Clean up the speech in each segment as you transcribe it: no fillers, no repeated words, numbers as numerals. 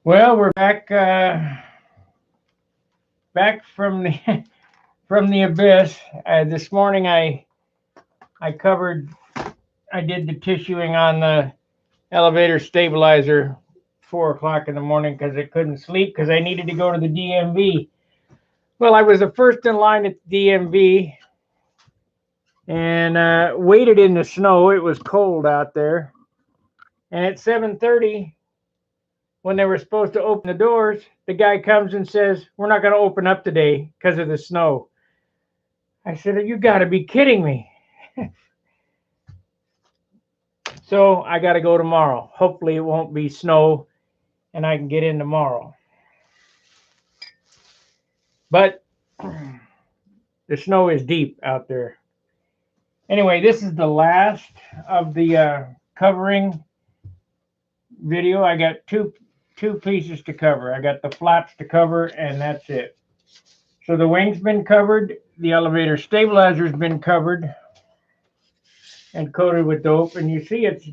Well, we're back from the from the abyss. This morning, I covered, I did the tissuing on the elevator stabilizer 4 o'clock in the morning because I couldn't sleep because I needed to go to the DMV. Well, I was the first in line at the DMV and waited in the snow. It was cold out there, and at 7:30, when they were supposed to open the doors, the guy comes and says, "We're not going to open up today because of the snow." I said, "You got to be kidding me." So I got to go tomorrow. Hopefully it won't be snow and I can get in tomorrow. But the snow is deep out there. Anyway, this is the last of the covering video. I got two pieces to cover. I got the flaps to cover, and that's it. So the wing's been covered. The elevator stabilizer's been covered and coated with dope. And you see it's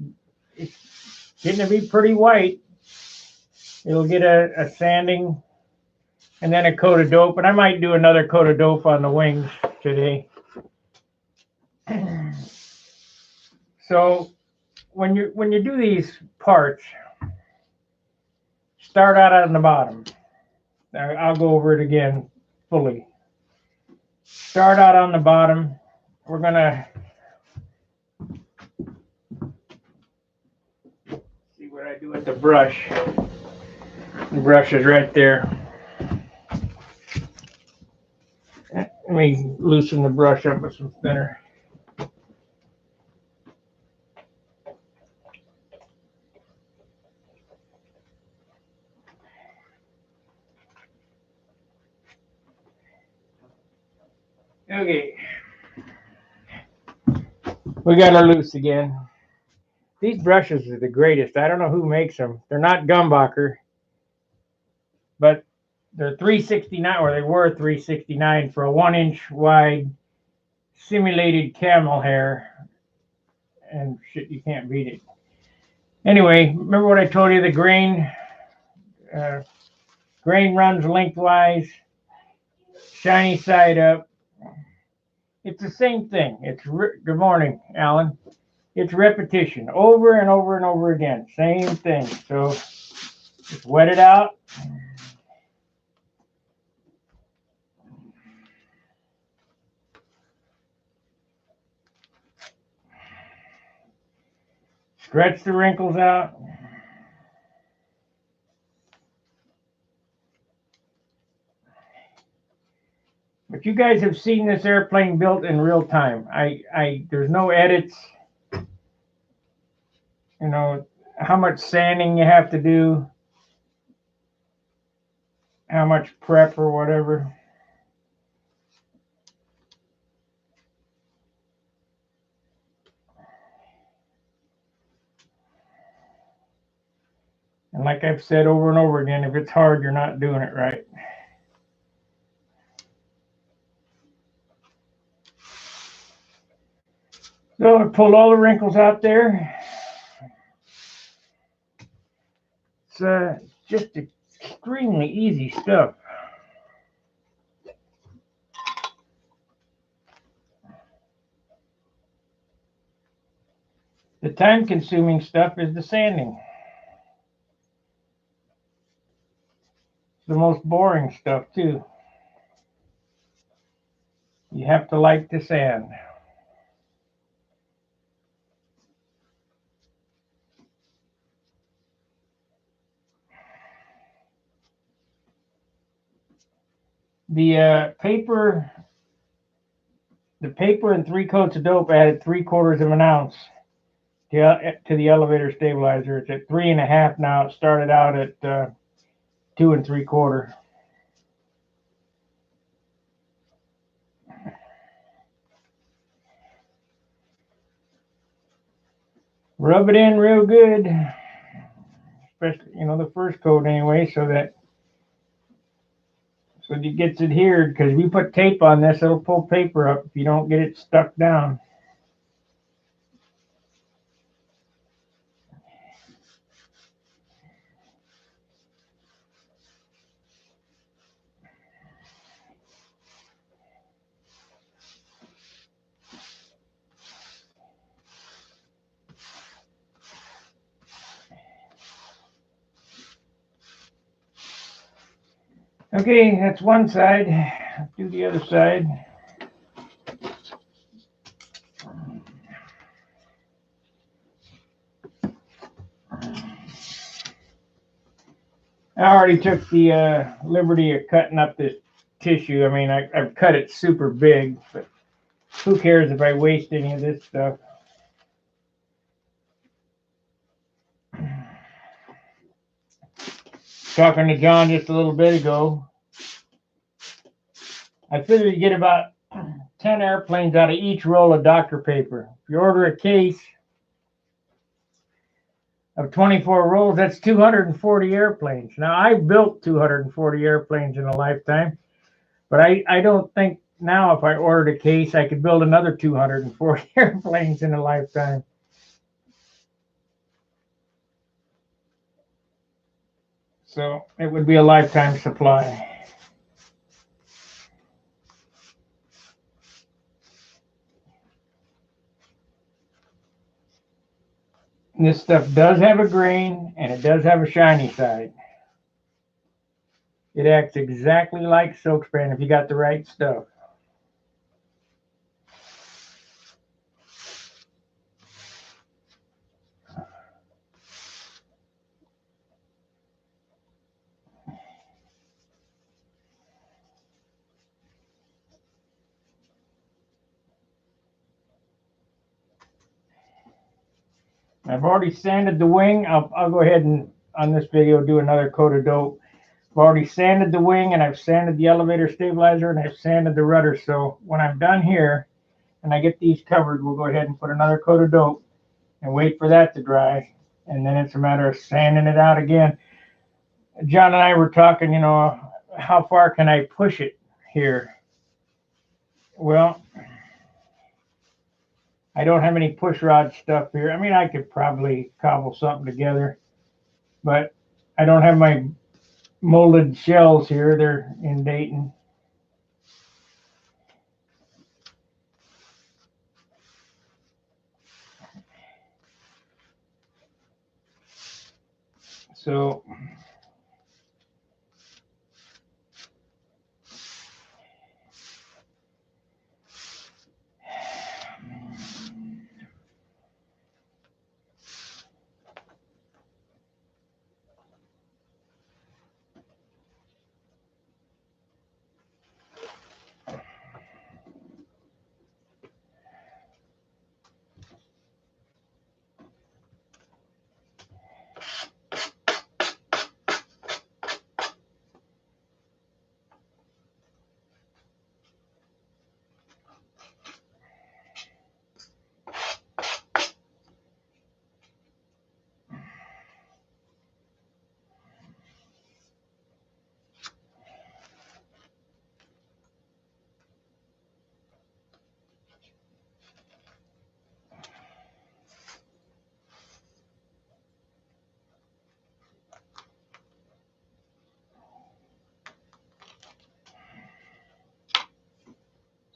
getting to be pretty white. It'll get a sanding and then a coat of dope. And I might do another coat of dope on the wings today. So when you do these parts, start out on the bottom. I'll go over it again fully. Start out on the bottom. We're gonna see what I do with the brush. The brush is right there. Let me loosen the brush up with some thinner. Okay. We got her loose again. These brushes are the greatest. I don't know who makes them. They're not Gumbacher, but they're 369, or they were 369 for a 1-inch wide simulated camel hair. And shit, you can't beat it. Anyway, remember what I told you? The grain runs lengthwise, shiny side up. It's the same thing. Good morning, Alan. It's repetition over and over and over again. Same thing. So just wet it out. Stretch the wrinkles out. But you guys have seen this airplane built in real time. There's no edits. You know, how much sanding you have to do, how much prep or whatever. And like I've said over and over again, if it's hard, you're not doing it right. So I pulled all the wrinkles out there. It's just extremely easy stuff. The time-consuming stuff is the sanding. It's the most boring stuff, too. You have to like the sand. The paper and 3 coats of dope added 3/4 of an ounce to the elevator stabilizer. It's at 3.5 now. It started out at 2 3/4. Rub it in real good, especially the first coat anyway, so that it gets adhered. Because if you put tape on this, it'll pull paper up if you don't get it stuck down. Okay, that's one side. Let's do the other side. I already took the liberty of cutting up this tissue. I mean, I've cut it super big, but who cares if I waste any of this stuff? Talking to John just a little bit ago, I figured you get about 10 airplanes out of each roll of Dr. paper. If you order a case of 24 rolls, that's 240 airplanes. Now, I've built 240 airplanes in a lifetime, but I don't think now if I ordered a case, I could build another 240 airplanes in a lifetime. So it would be a lifetime supply. And this stuff does have a grain, and it does have a shiny side. It acts exactly like silk spray if you got the right stuff. I've already sanded the wing. I'll go ahead and on this video do another coat of dope. I've already sanded the wing, and I've sanded the elevator stabilizer, and I've sanded the rudder. So when I'm done here and I get these covered, we'll go ahead and put another coat of dope and wait for that to dry. And then it's a matter of sanding it out again. John and I were talking, how far can I push it here? Well, I don't have any push rod stuff here. I mean, I could probably cobble something together, but I don't have my molded shells here. They're in Dayton. So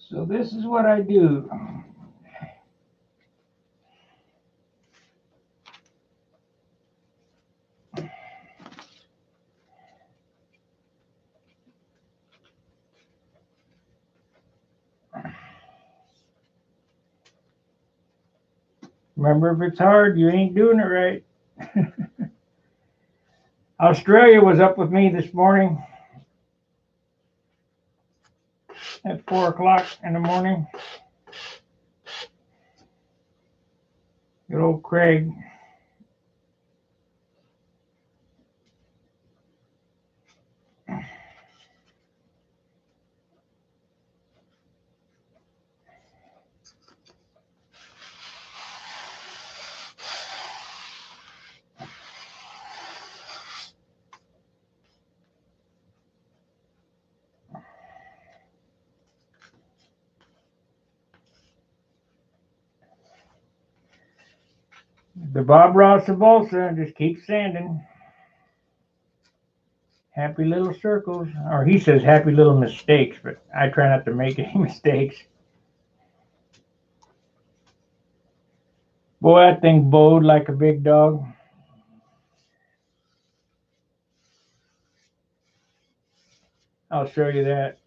So this is what I do. Remember, if it's hard, you ain't doing it right. Australia was up with me this morning at 4 o'clock in the morning. Good old Craig. The Bob Ross of Balsa, just keep sanding. Happy little circles. Or he says happy little mistakes, but I try not to make any mistakes. Boy, that thing bowed like a big dog. I'll show you that.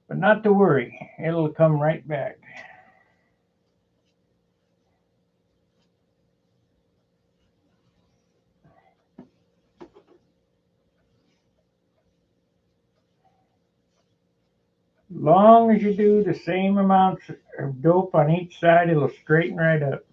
But not to worry, it'll come right back. Long as you do the same amounts of dope on each side, it'll straighten right up.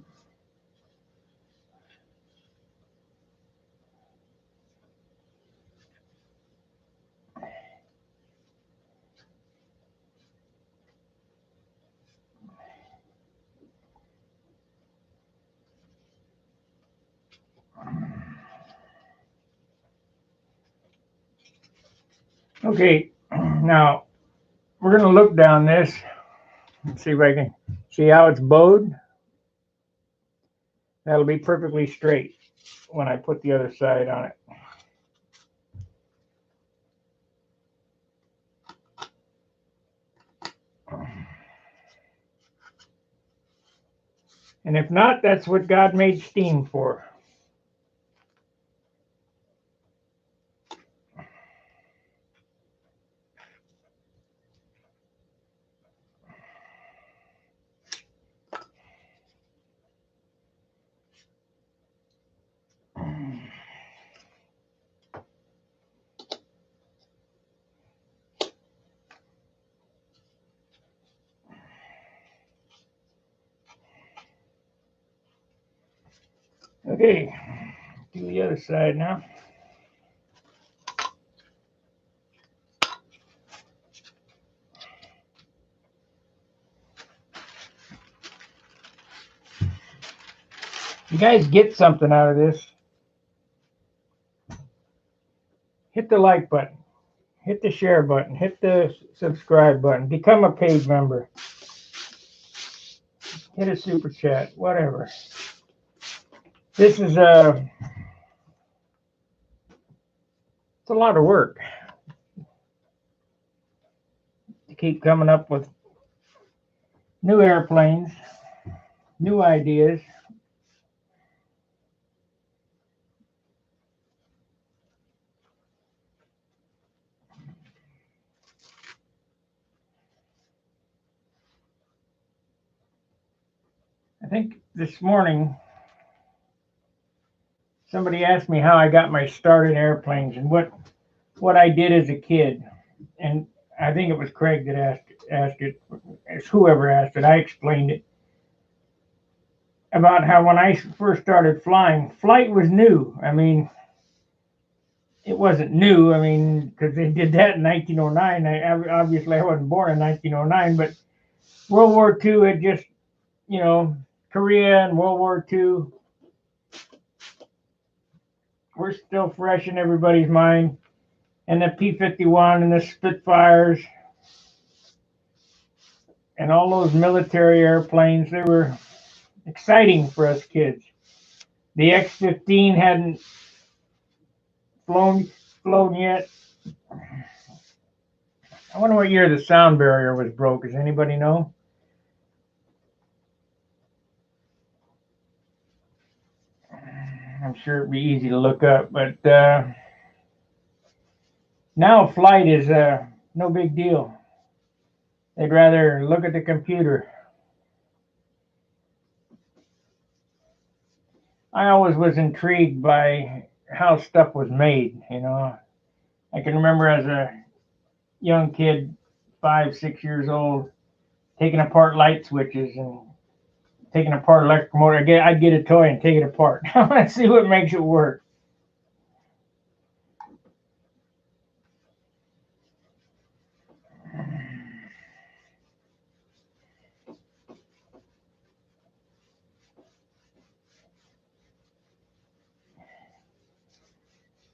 Okay, now we're going to look down this and see if I can see how it's bowed. That'll be perfectly straight when I put the other side on it. And if not, that's what God made steam for. Okay, do the other side now. You guys get something out of this, hit the like button, hit the share button, hit the subscribe button, become a paid member, hit a super chat, whatever. This is it's a lot of work to keep coming up with new airplanes, new ideas. I think this morning somebody asked me how I got my start in airplanes and what I did as a kid. And I think it was Craig that asked it. It's whoever asked it. I explained it about how when I first started flying, flight was new. I mean, it wasn't new. I mean, because they did that in 1909. Obviously I wasn't born in 1909, but World War II had just, Korea and World War II were still fresh in everybody's mind. And the P-51 and the Spitfires and all those military airplanes, they were exciting for us kids. The X-15 hadn't flown yet. I wonder what year the sound barrier was broke. Does anybody know? I'm sure it'd be easy to look up, but now flight is no big deal. They'd rather look at the computer. I always was intrigued by how stuff was made, I can remember as a young kid, 5, 6 years old, taking apart light switches and taking apart electrical motor. I'd get a toy and take it apart. I want to see what makes it work.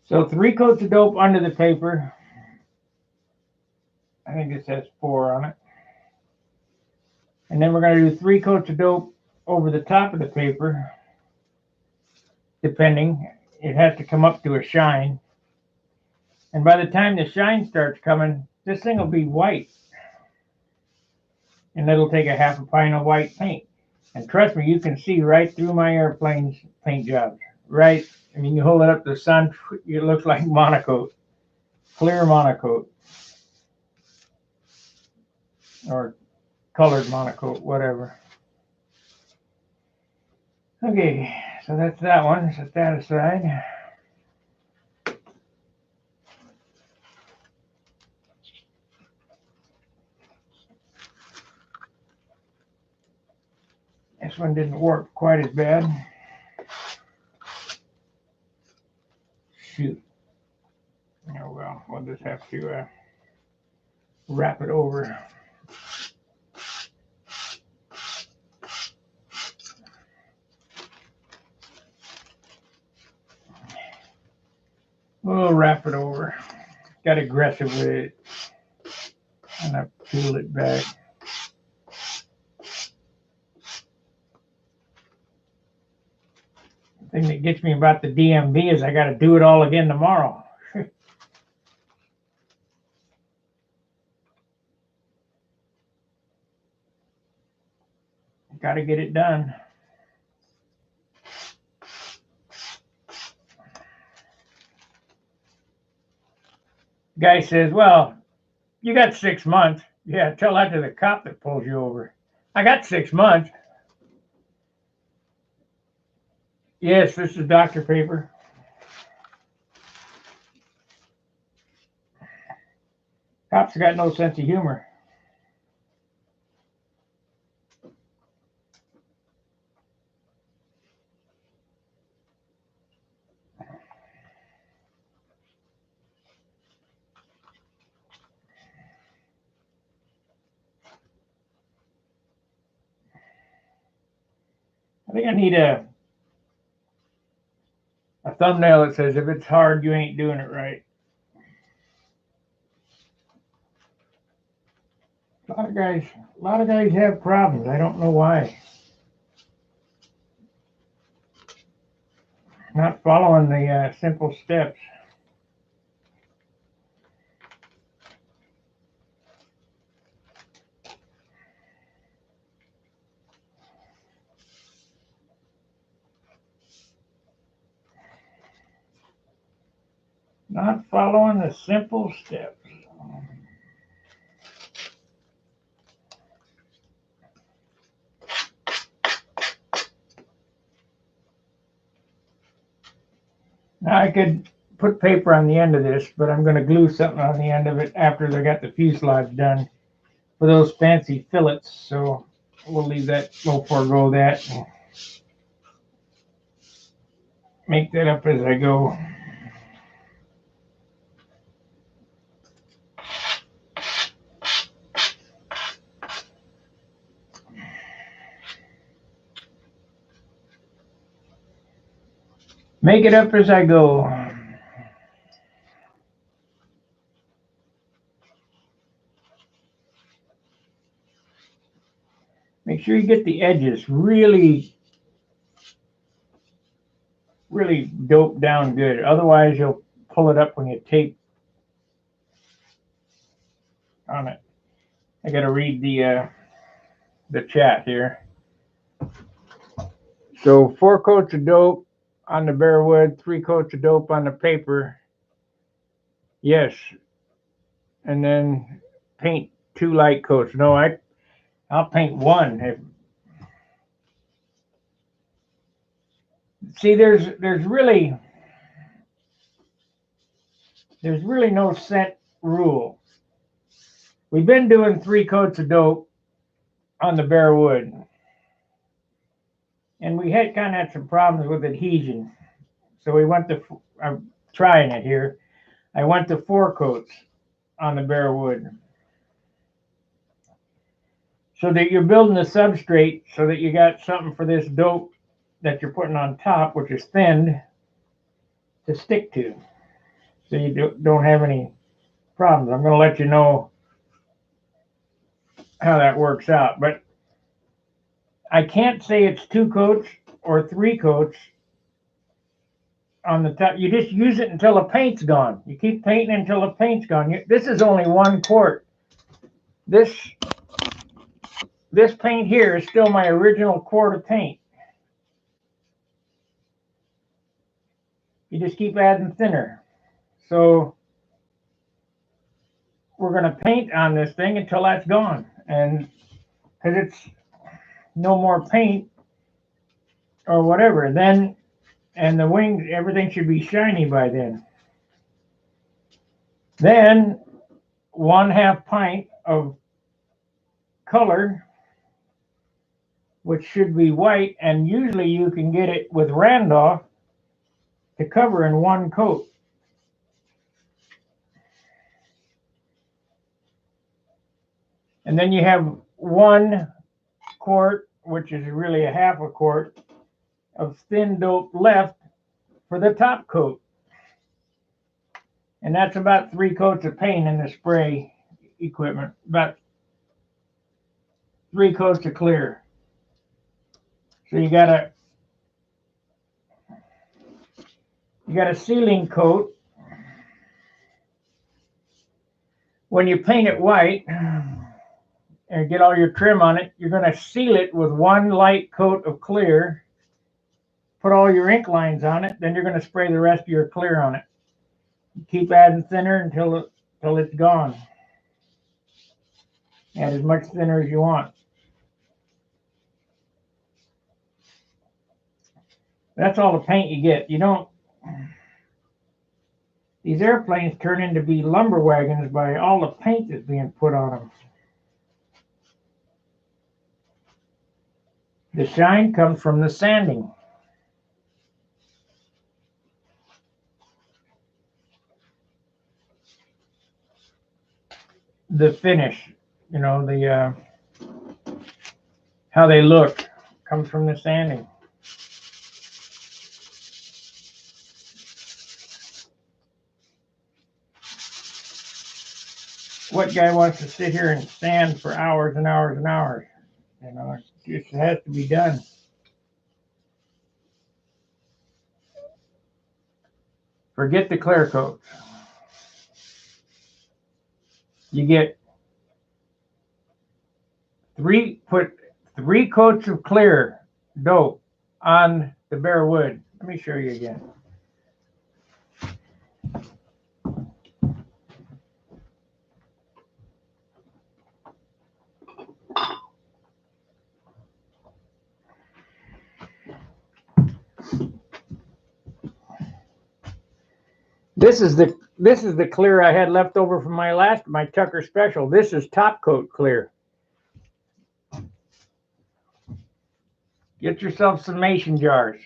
So 3 coats of dope under the paper. I think it says 4 on it. And then we're going to do 3 coats of dope over the top of the paper. Depending, it has to come up to a shine. And by the time the shine starts coming, this thing will be white. And it'll take a half a pint of white paint. And trust me, you can see right through my airplane's paint jobs. right. I mean, you hold it up to the sun, it looks like monocoat, clear monocoat, or colored monocoat, whatever. Okay, so that's that one. Set that aside. This one didn't work quite as bad. Shoot. Oh well, we'll just have to wrap it over. We'll wrap it over. Got aggressive with it. And I peel it back. The thing that gets me about the DMV is I got to do it all again tomorrow. Got to get it done. Guy says, well, you got 6 months. Yeah, tell that to the cop that pulls you over. I got 6 months. Yes, this is doctor paper. Cops got no sense of humor. I think I need a thumbnail that says, if it's hard, you ain't doing it right. A lot of guys have problems. I don't know why. Not following the simple steps. Not following the simple steps. Now I could put paper on the end of this, but I'm going to glue something on the end of it after I got the fuselage done for those fancy fillets. So we'll leave that, we'll forego that. Make that up as I go. Make it up as I go. Make sure you get the edges really doped down good. Otherwise, you'll pull it up when you tape on it. I got to read the chat here. So 4 coats of dope on the bare wood, 3 coats of dope on the paper. Yes. And then paint 2 light coats. No, I'll paint 1. See, there's really no set rule. We've been doing 3 coats of dope on the bare wood, and we kind of had some problems with adhesion. So we went to, I'm trying it here. I went to 4 coats on the bare wood, so that you're building a substrate so that you got something for this dope that you're putting on top, which is thinned, to stick to, so you don't have any problems. I'm going to let you know how that works out, but I can't say it's 2 coats or 3 coats on the top. You just use it until the paint's gone. You keep painting until the paint's gone. This is only 1 quart. This paint here is still my original quart of paint. you just keep adding thinner. So we're going to paint on this thing until that's gone. And because it's no more paint or whatever, then, and the wings, everything should be shiny by then. Then 1/2 pint of color, which should be white, and usually you can get it with Randolph to cover in one coat. And then you have 1 quart, which is really a 1/2 quart, of thin dope left for the top coat. And that's about 3 coats of paint in the spray equipment, about 3 coats of clear. So you got a sealing coat. When you paint it white and get all your trim on it, you're going to seal it with 1 light coat of clear, put all your ink lines on it, then you're going to spray the rest of your clear on it. Keep adding thinner until it's gone. Add as much thinner as you want. That's all the paint you get. You don't. These airplanes turn into be lumber wagons by all the paint that's being put on them. The shine comes from the sanding. The finish, you know, the how they look comes from the sanding. What guy wants to sit here and sand for hours and hours and hours? You know, it just has to be done. Forget the clear coats. You get put 3 coats of clear dope on the bare wood. Let me show you again. This is the clear I had left over from my Tucker Special. This is top coat clear. Get yourself some mason jars.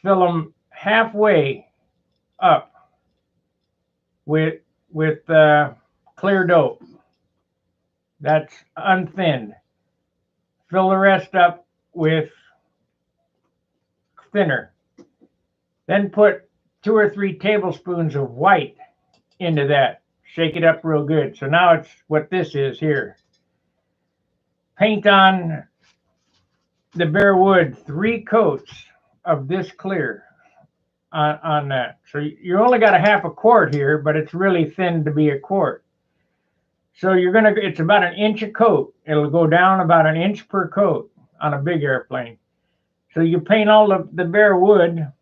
Fill them halfway up with clear dope. That's unthinned. Fill the rest up with thinner. Then put 2 or 3 tablespoons of white into that. Shake it up real good. So now it's what this is here. Paint on the bare wood 3 coats of this clear on that. So you only got a 1/2 quart here, but it's really thin to be a quart. So it's about 1 inch a coat. It'll go down about 1 inch per coat on a big airplane. So you paint all the bare wood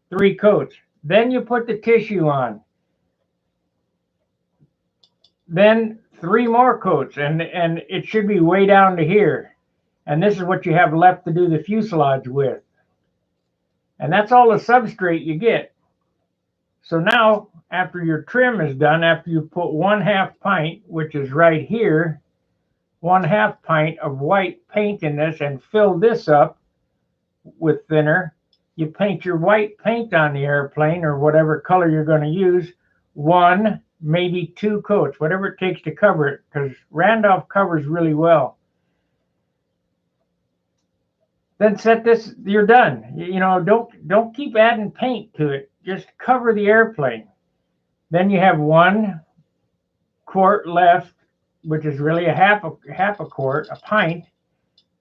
3 coats. Then you put the tissue on. Then 3 more coats, and it should be way down to here. And this is what you have left to do the fuselage with. And that's all the substrate you get. So now, after your trim is done, after you put 1/2 pint, which is right here, 1/2 pint of white paint in this, and fill this up with thinner, you paint your white paint on the airplane or whatever color you're going to use, 1, maybe 2 coats, whatever it takes to cover it, because Randolph covers really well. Then set this, you're done. You know, don't keep adding paint to it. Just cover the airplane. Then you have 1 quart left, which is really a half a quart, a pint,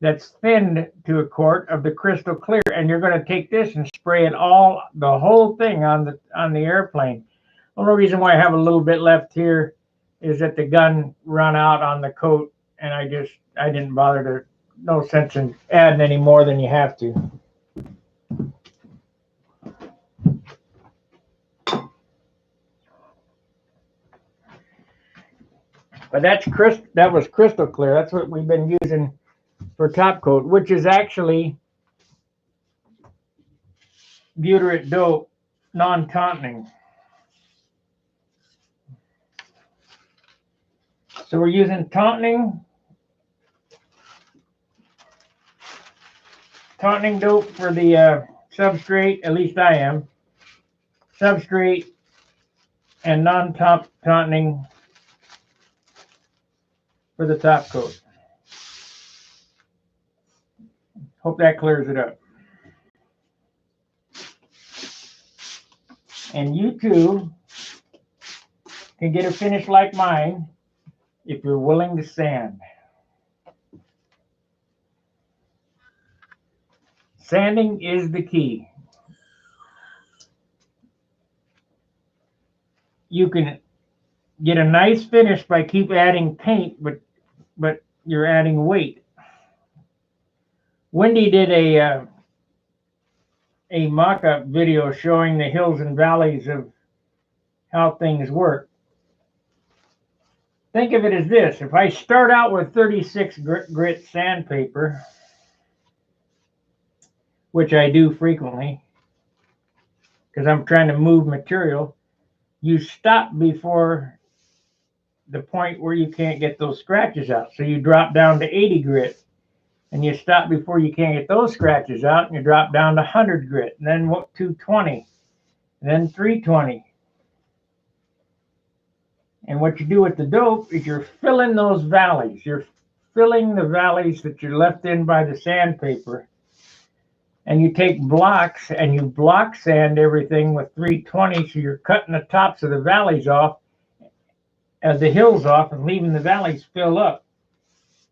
that's thinned to a quart of the crystal clear, and you're going to take this and spray it the whole thing on the airplane. The only reason why I have a little bit left here is that the gun run out on the coat, and I didn't bother to. No sense in adding any more than you have to. But that was crystal clear. That's what we've been using for top coat, which is actually butyrate dope, non-tauntning. So we're using tauntning dope for the substrate, at least I am. Substrate and non-tauntning for the top coat. Hope that clears it up. And you too can get a finish like mine if you're willing to sand. Sanding is the key. You can get a nice finish by keep adding paint, but you're adding weight. Wendy did a mock-up video showing the hills and valleys of how things work. Think of it as this: if I start out with 36 grit sandpaper, which I do frequently because I'm trying to move material, you stop before the point where you can't get those scratches out. So you drop down to 80 grit, and you stop before you can't get those scratches out, and you drop down to 100 grit, and then 220, and then 320. And what you do with the dope is you're filling those valleys. You're filling the valleys that you're left in by the sandpaper. And you take blocks and you block sand everything with 320, so you're cutting the tops of the valleys off, the hills off, and leaving the valleys fill up.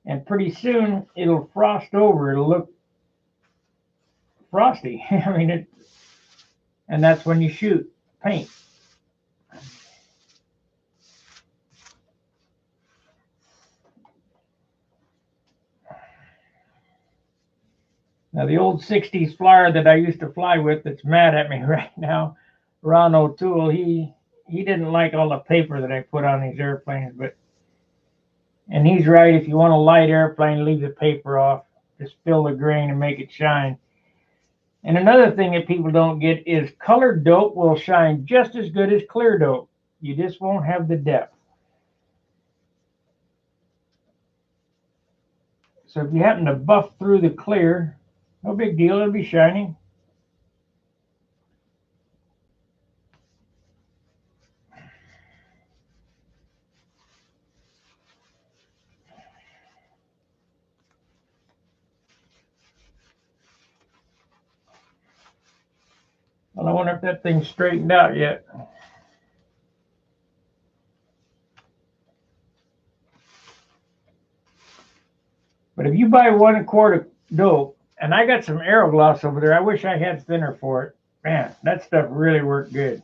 And pretty soon it'll frost over. It'll look frosty. I mean, and that's when you shoot paint. Now, the old 60s flyer that I used to fly with that's mad at me right now, Ron O'Toole, he didn't like all the paper that I put on these airplanes, and he's right. If you want a light airplane, leave the paper off. Just fill the grain and make it shine. And another thing that people don't get is colored dope will shine just as good as clear dope. You just won't have the depth. So if you happen to buff through the clear, no big deal, it'll be shining. Well, I wonder if that thing's straightened out yet. But if you buy 1 quart of dope, and I got some Aerogloss over there, I wish I had thinner for it. Man, that stuff really worked good.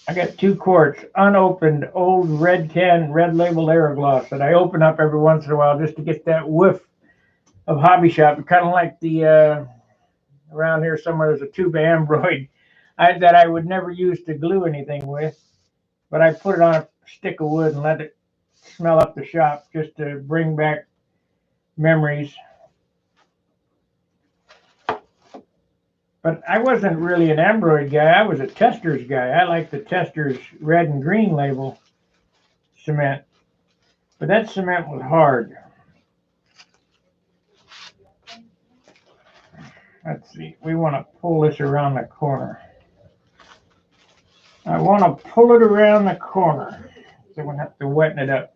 I got 2 quarts unopened old red labeled Aerogloss that I open up every once in a while just to get that whiff of Hobby Shop. Kind of like the around here somewhere there's a tube of Ambroid that I would never use to glue anything with, but I put it on a stick of wood and let it smell up the shop just to bring back memories. But I wasn't really an Ambroid guy. I was a Testors guy. I like the Testors red and green label cement. But that cement was hard. Let's see. We want to pull this around the corner. I want to pull it around the corner. So I'm going to have to weten it up.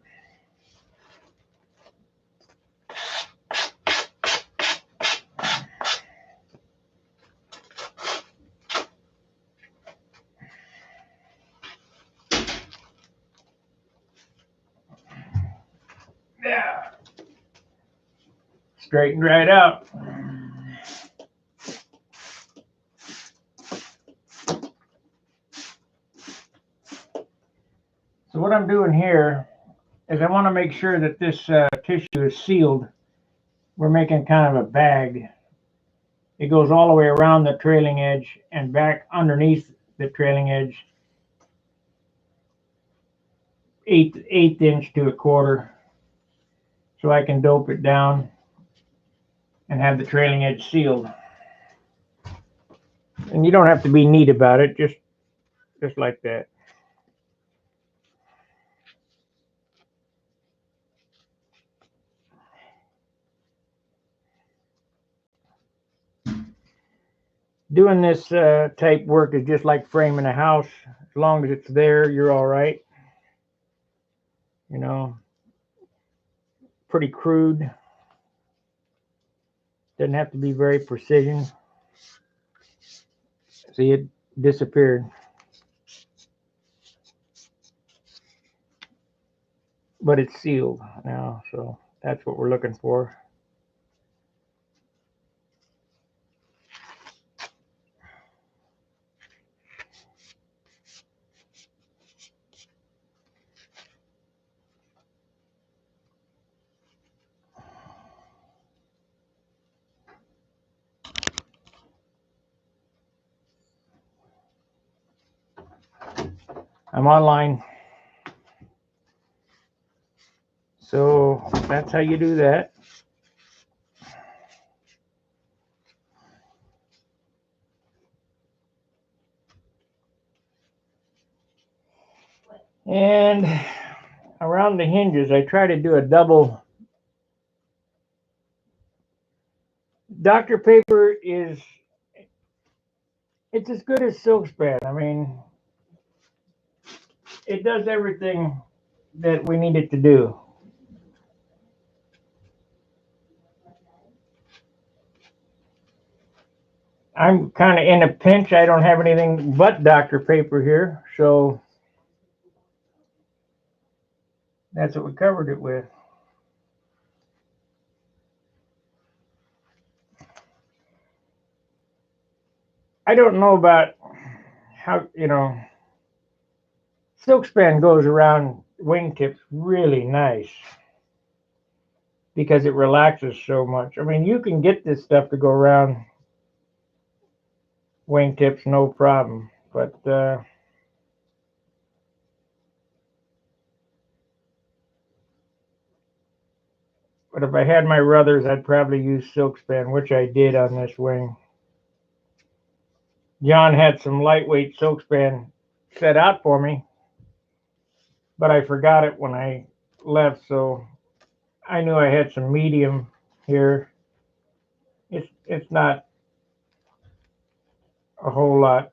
Yeah. Straightened right out. So what I'm doing here is I want to make sure that this tissue is sealed. We're making kind of a bag. It goes all the way around the trailing edge and back underneath the trailing edge. eighth inch to a quarter, so I can dope it down and have the trailing edge sealed. And you don't have to be neat about it, just like that. Doing this type work is just like framing a house. As long as it's there, you're all right. You know, pretty crude. Doesn't have to be very precision. See, it disappeared. But it's sealed now, so that's what we're looking for. I'm online. So that's how you do that. And around the hinges, I try to do a double. Dr. Paper it's as good as Silkspan. I mean, it does everything that we need it to do. I'm kind of in a pinch. I don't have anything but Dr. Paper here, so that's what we covered it with. I don't know about how, Silkspan goes around wingtips really nice because it relaxes so much. I mean, you can get this stuff to go around wingtips no problem, but if I had my ruthers, I'd probably use Silkspan, which I did on this wing. John had some lightweight Silkspan set out for me, but I forgot it when I left, so I knew I had some medium here. It's not a whole lot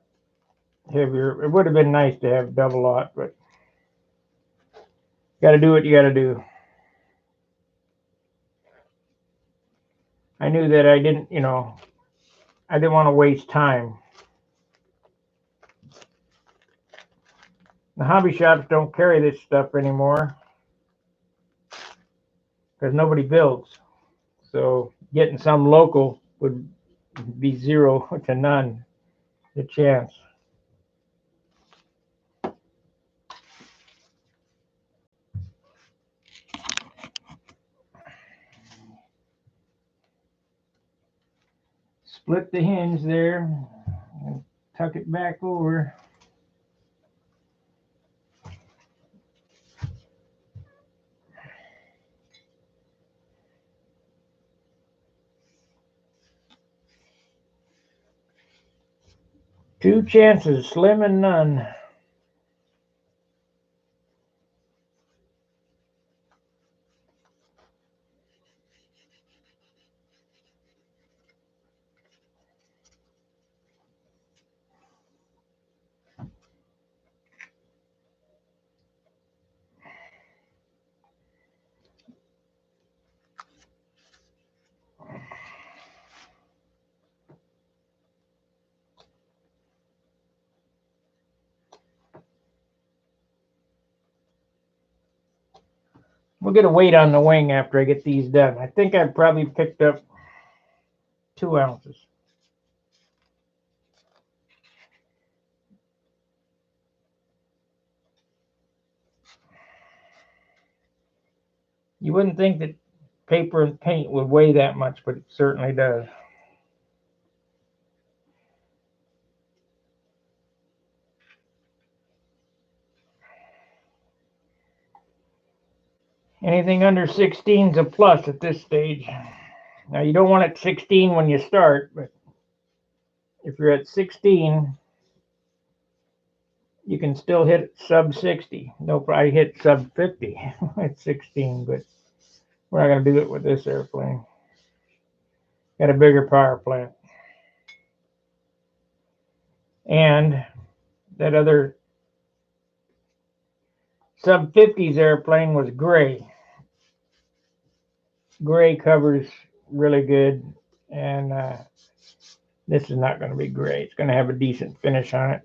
heavier. It would have been nice to have double lot, but got to do what you got to do. I knew that I didn't want to waste time. The hobby shops don't carry this stuff anymore because nobody builds. So getting some local would be zero to none the chance. Split the hinge there and tuck it back over. Two chances, slim and none. We'll get a weight on the wing after I get these done. I think I've probably picked up 2 ounces. You wouldn't think that paper and paint would weigh that much, but it certainly does. Anything under 16 is a plus at this stage. Now you don't want it 16 when you start, but if you're at 16, you can still hit sub 60. No, probably hit sub 50 at 16, but we're not going to do it with this airplane. Got a bigger power plant. And that other sub 50s airplane was gray. Gray covers really good, and this is not going to be gray. It's going to have a decent finish on it.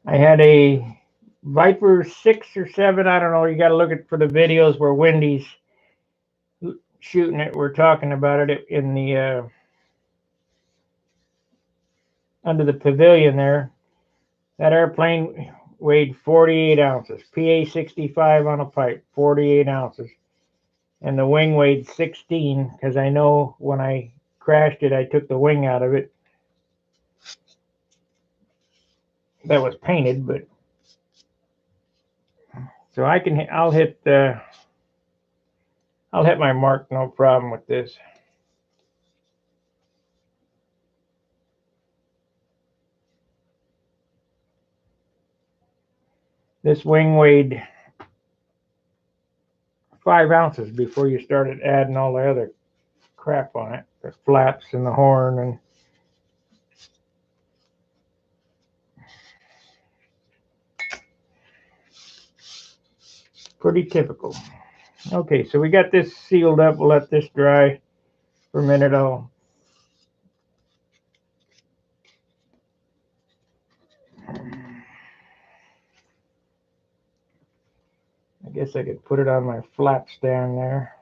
I had a Viper 6 or 7, I don't know, you got to look at for the videos where Wendy's shooting it. We're talking about it in the under the pavilion there. That airplane weighed 48 ounces. PA-65 on a pipe, 48 ounces. And the wing weighed 16, because I know when I crashed it, I took the wing out of it. That was painted, but so I'll hit my mark, no problem with this. This wing weighed 5 ounces before you started adding all the other crap on it, the flaps and the horn and pretty typical. Okay, so we got this sealed up. We'll let this dry for a minute. I guess I could put it on my flap stand there.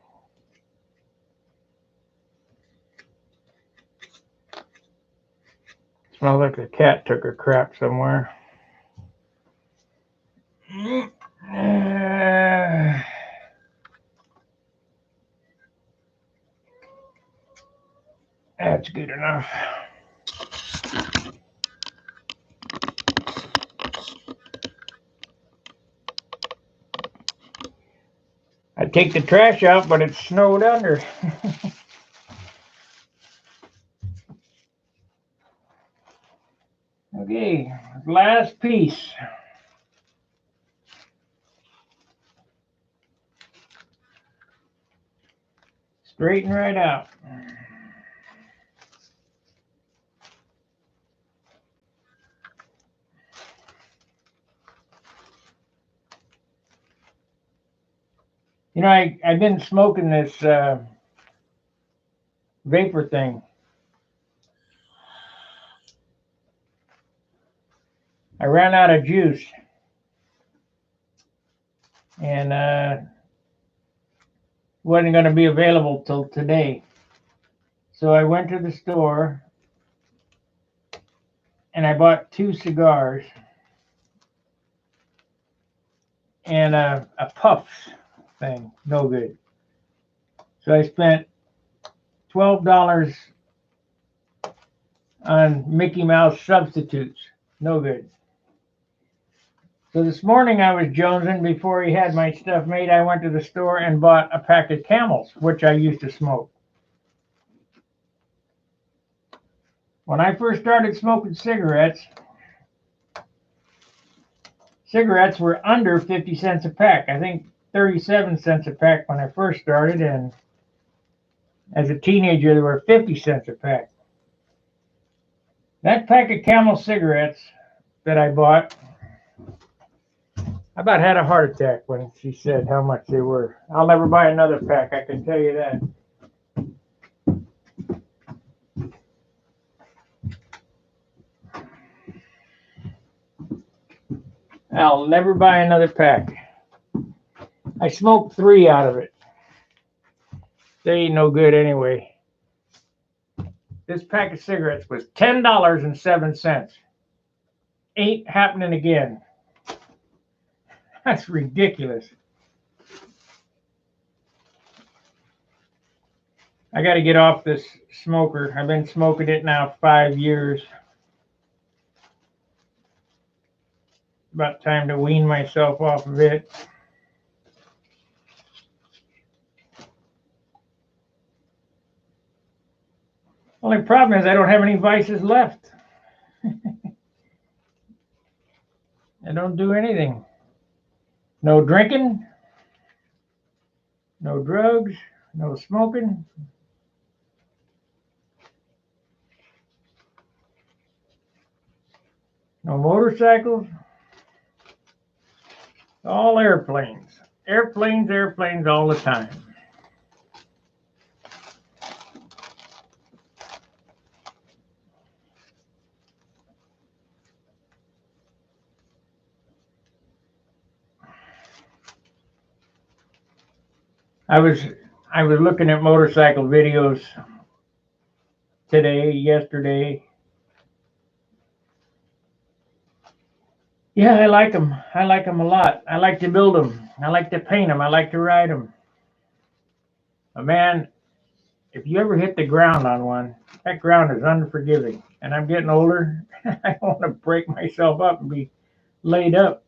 Smells like the cat took her crap somewhere. That's good enough. I'd take the trash out, but it's snowed under. Okay, last piece. Straighten right out. You know, I've been smoking this vapor thing. I ran out of juice. And wasn't going to be available till today. So I went to the store and I bought 2 cigars and a puffs thing, no good. So I spent $12 on Mickey Mouse substitutes, no good. So this morning I was jonesing before he had my stuff made. I went to the store and bought a pack of Camels, which I used to smoke. When I first started smoking cigarettes were under 50 cents a pack. I think 37 cents a pack when I first started, and as a teenager they were 50 cents a pack. That pack of Camel cigarettes that I bought, I about had a heart attack when she said how much they were. I'll never buy another pack, I can tell you that. I'll never buy another pack. I smoked 3 out of it. They ain't no good anyway. This pack of cigarettes was $10.07. Ain't happening again. That's ridiculous. I got to get off this smoker. I've been smoking it now 5 years. about time to wean myself off of it. Only problem is I don't have any vices left. I don't do anything. No drinking, no drugs, no smoking. No motorcycles. All airplanes. Airplanes, airplanes all the time. I was looking at motorcycle videos today, yesterday. Yeah, I like them. I like them a lot. I like to build them. I like to paint them. I like to ride them. But man, if you ever hit the ground on one, that ground is unforgiving. And I'm getting older. I don't want to break myself up and be laid up.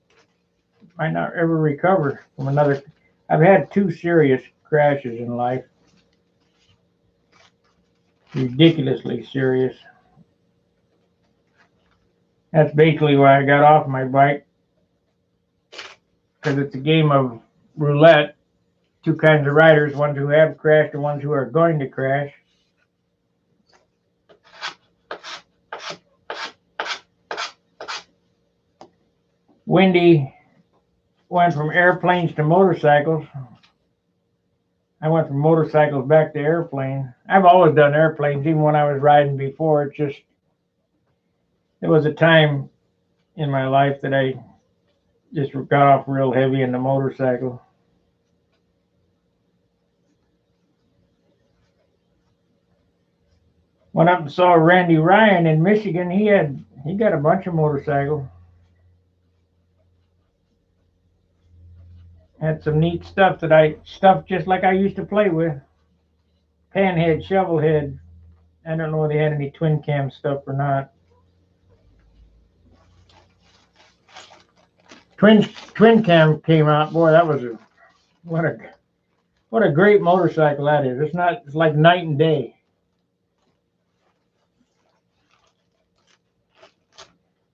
Might not ever recover from another. I've had 2 serious crashes in life. Ridiculously serious. That's basically why I got off my bike. Because it's a game of roulette. 2 kinds of riders, ones who have crashed and ones who are going to crash. Wendy went from airplanes to motorcycles. I went from motorcycles back to airplanes. I've always done airplanes, even when I was riding before. It's just, there was a time in my life that I just got off real heavy in the motorcycle. Went up and saw Randy Ryan in Michigan. He got a bunch of motorcycles. Had some neat stuff stuff just like I used to play with. Panhead, shovelhead. I don't know if they had any twin cam stuff or not. Twin cam came out. Boy, that was what a great motorcycle that is. It's like night and day.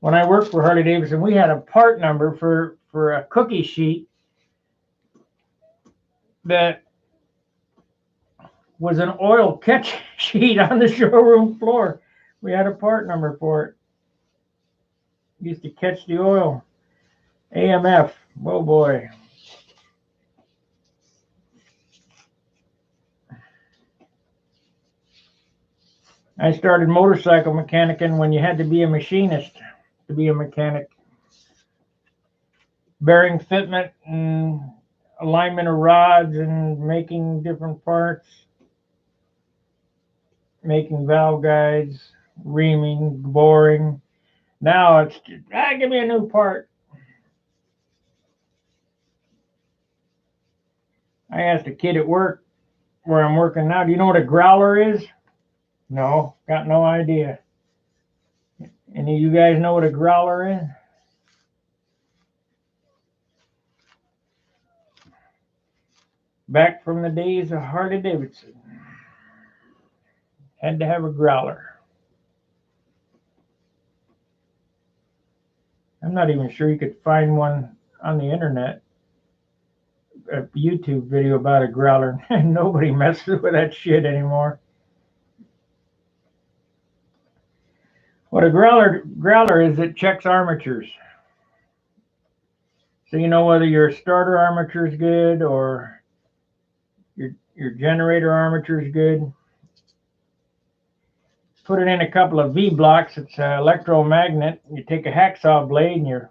When I worked for Harley Davidson, we had a part number for a cookie sheet that was an oil catch sheet on the showroom floor. We had a part number for it. Used to catch the oil. AMF. Oh boy. I started motorcycle mechanicing when you had to be a machinist to be a mechanic. Bearing fitment and alignment of rods and making different parts. Making valve guides, reaming, boring. Now it's just, give me a new part. I asked a kid at work where I'm working now, do you know what a growler is? No, got no idea. Any of you guys know what a growler is? Back from the days of Harley Davidson. Had to have a growler. I'm not even sure you could find one on the internet. A YouTube video about a growler. Nobody messes with that shit anymore. What a growler is, it checks armatures. So you know whether your starter armature is good or your generator armature is good. Put it in a couple of V blocks. It's an electromagnet. You take a hacksaw blade and you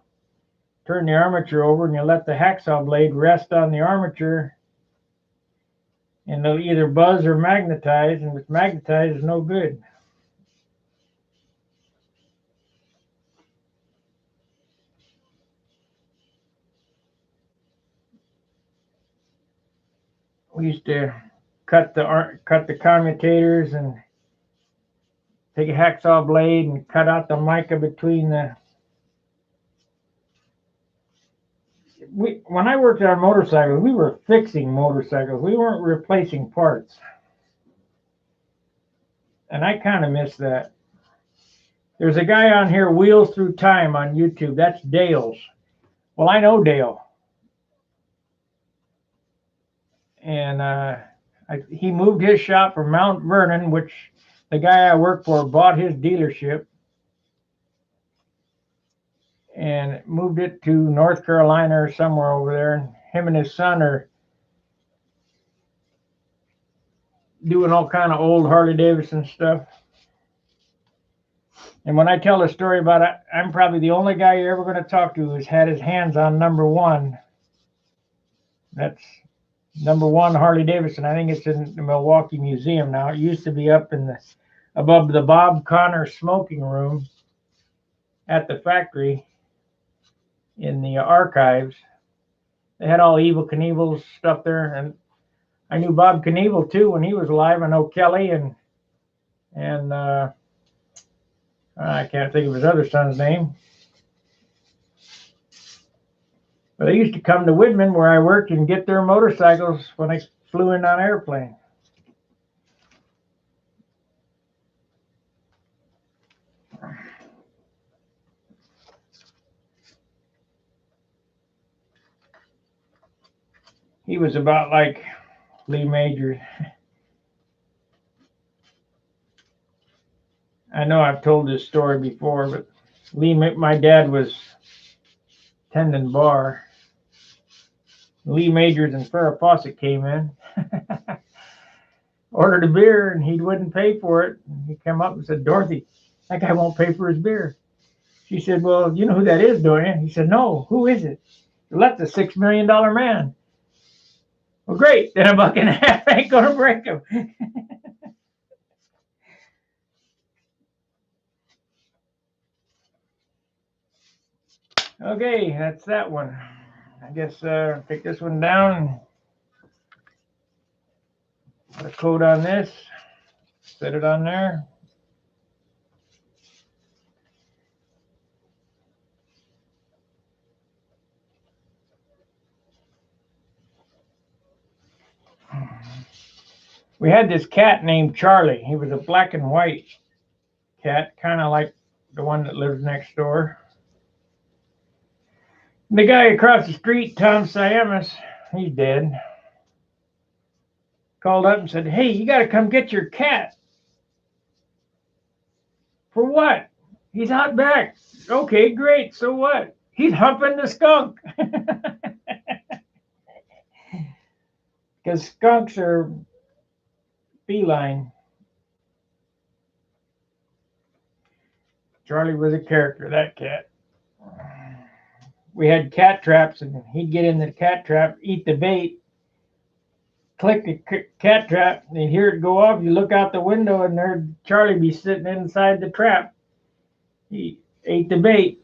turn the armature over and you let the hacksaw blade rest on the armature, and they'll either buzz or magnetize, and if it's magnetized, it's no good. We used to cut the commutators and take a hacksaw blade and cut out the mica between the when I worked on motorcycles, we were fixing motorcycles. We weren't replacing parts. And I kind of miss that. There's a guy on here, Wheels Through Time on YouTube. That's Dale's. Well, I know Dale. And he moved his shop from Mount Vernon, which the guy I work for bought his dealership, and moved it to North Carolina or somewhere over there. And him and his son are doing all kind of old Harley Davidson stuff. And when I tell a story about it, I'm probably the only guy you're ever going to talk to who's had his hands on number one. That's number one Harley Davidson. I think it's in the Milwaukee Museum now. It used to be up in the above the Bob Connor smoking room at the factory in the archives. They had all Evel Knievel's stuff there, and I knew Bob Knievel too when he was alive. I know Kelly and I can't think of his other son's name. But they used to come to Whitman where I worked and get their motorcycles when I flew in on airplane. He was about like Lee Majors. I know I've told this story before, but my dad was tending bar. Lee Majors and Farrah Fawcett came in, ordered a beer, and he wouldn't pay for it. And he came up and said, "Dorothy, that guy won't pay for his beer." She said, "Well, you know who that is, don't you?" He said, "No, who is it?" "Well, that's a $6 million man." "Well, great, then $1.50 ain't going to break him." Okay, that's that one. I guess take this one down. Put a code on this. Set it on there. We had this cat named Charlie. He was a black and white cat, kind of like the one that lives next door. The guy across the street, Tom Siamis, he's dead, called up and said, "Hey, you got to come get your cat." "For what?" "He's out back." "Okay, great. So what?" "He's humping the skunk." Because skunks are feline. Charlie was a character, that cat. We had cat traps, and he'd get in the cat trap, eat the bait, click the cat trap, and you'd hear it go off. You look out the window, and there Charlie be sitting inside the trap. He ate the bait.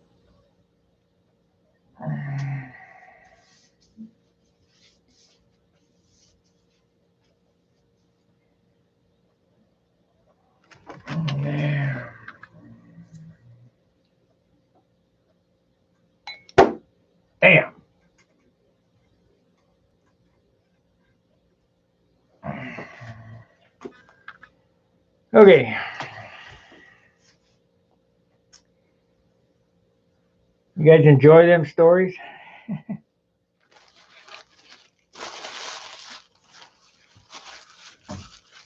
Damn. Okay. You guys enjoy them stories?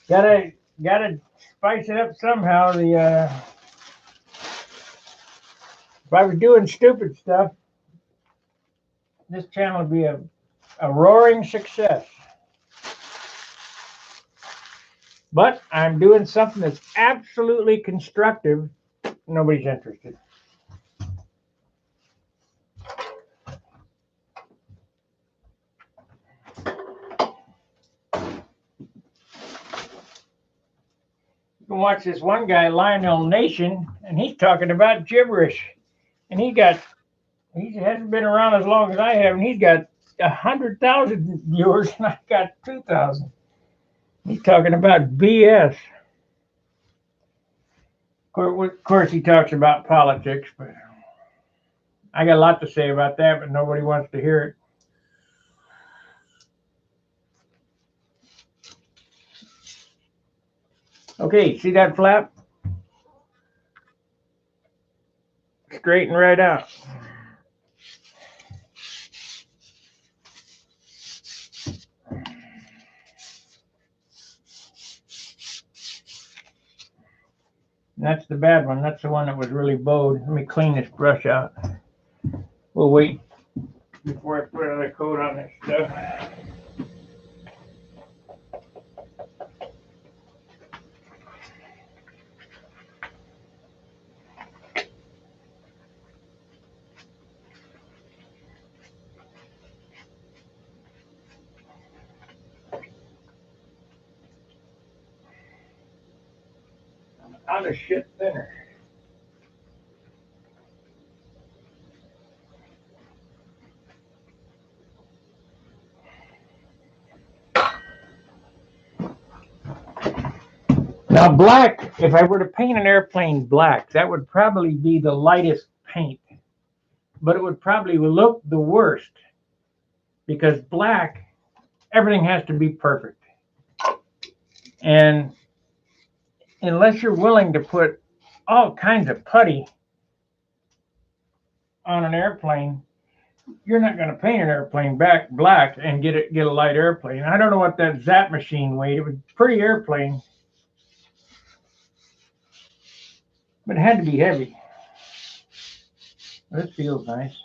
Gotta spice it up somehow. If I was doing stupid stuff, this channel would be a roaring success. But I'm doing something that's absolutely constructive. Nobody's interested. You can watch this one guy, Lionel Nation, and he's talking about gibberish. And he hasn't been around as long as I have, and he's got 100,000 viewers, and I got 2,000. He's talking about BS. Of course, he talks about politics, but I got a lot to say about that, but nobody wants to hear it. Okay, see that flap? Straighten right out. And that's the bad one. That's the one that was really bowed. Let me clean this brush out. We'll wait before I put another coat on this stuff. Out of shit thinner. Now black, if I were to paint an airplane black, that would probably be the lightest paint. But it would probably look the worst because black, everything has to be perfect. And unless you're willing to put all kinds of putty on an airplane, you're not going to paint an airplane back black and get a light airplane. I don't know what that Zap machine weighed. It was a pretty airplane, but it had to be heavy. This feels nice.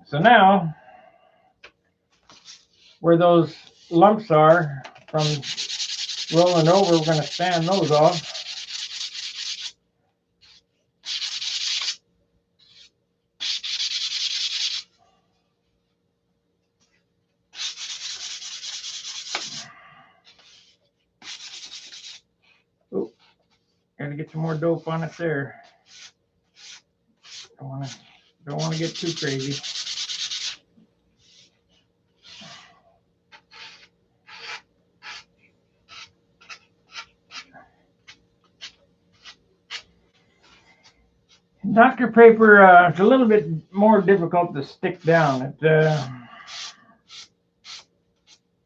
So now, where those lumps are from rolling over, we're going to sand those off. Oh, got to get some more dope on it there. Don't want to get too crazy. Dr. Paper, it's a little bit more difficult to stick down. I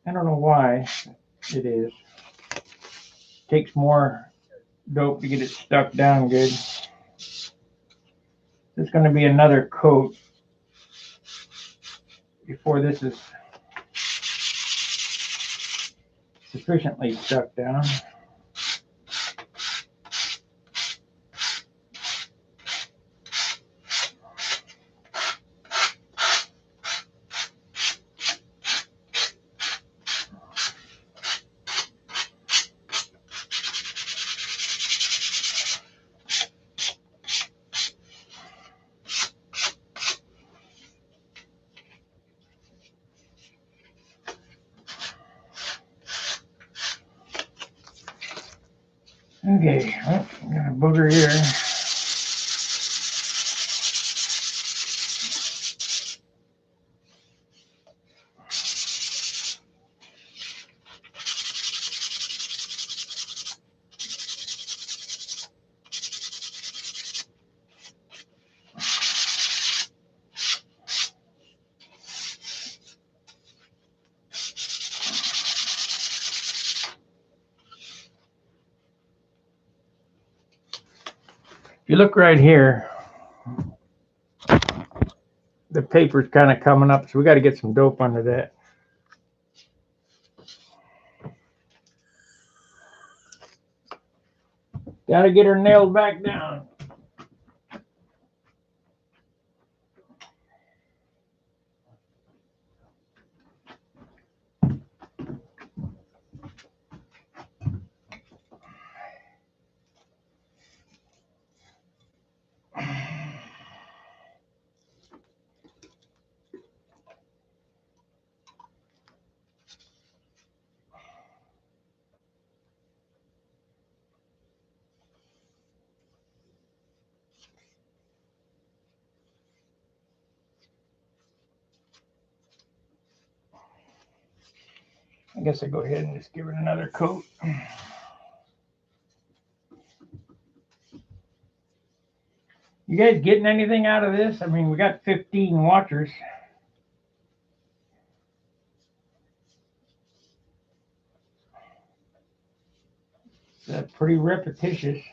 don't know why it is. It takes more dope to get it stuck down good. There's going to be another coat before this is sufficiently stuck down. Okay, oh, got a booger here. If you look right here, the paper's kind of coming up, so we got to get some dope under that. Got to get her nailed back down. I guess I go ahead and just give it another coat. You guys getting anything out of this? I mean, we got 15 watchers. That's pretty repetitious.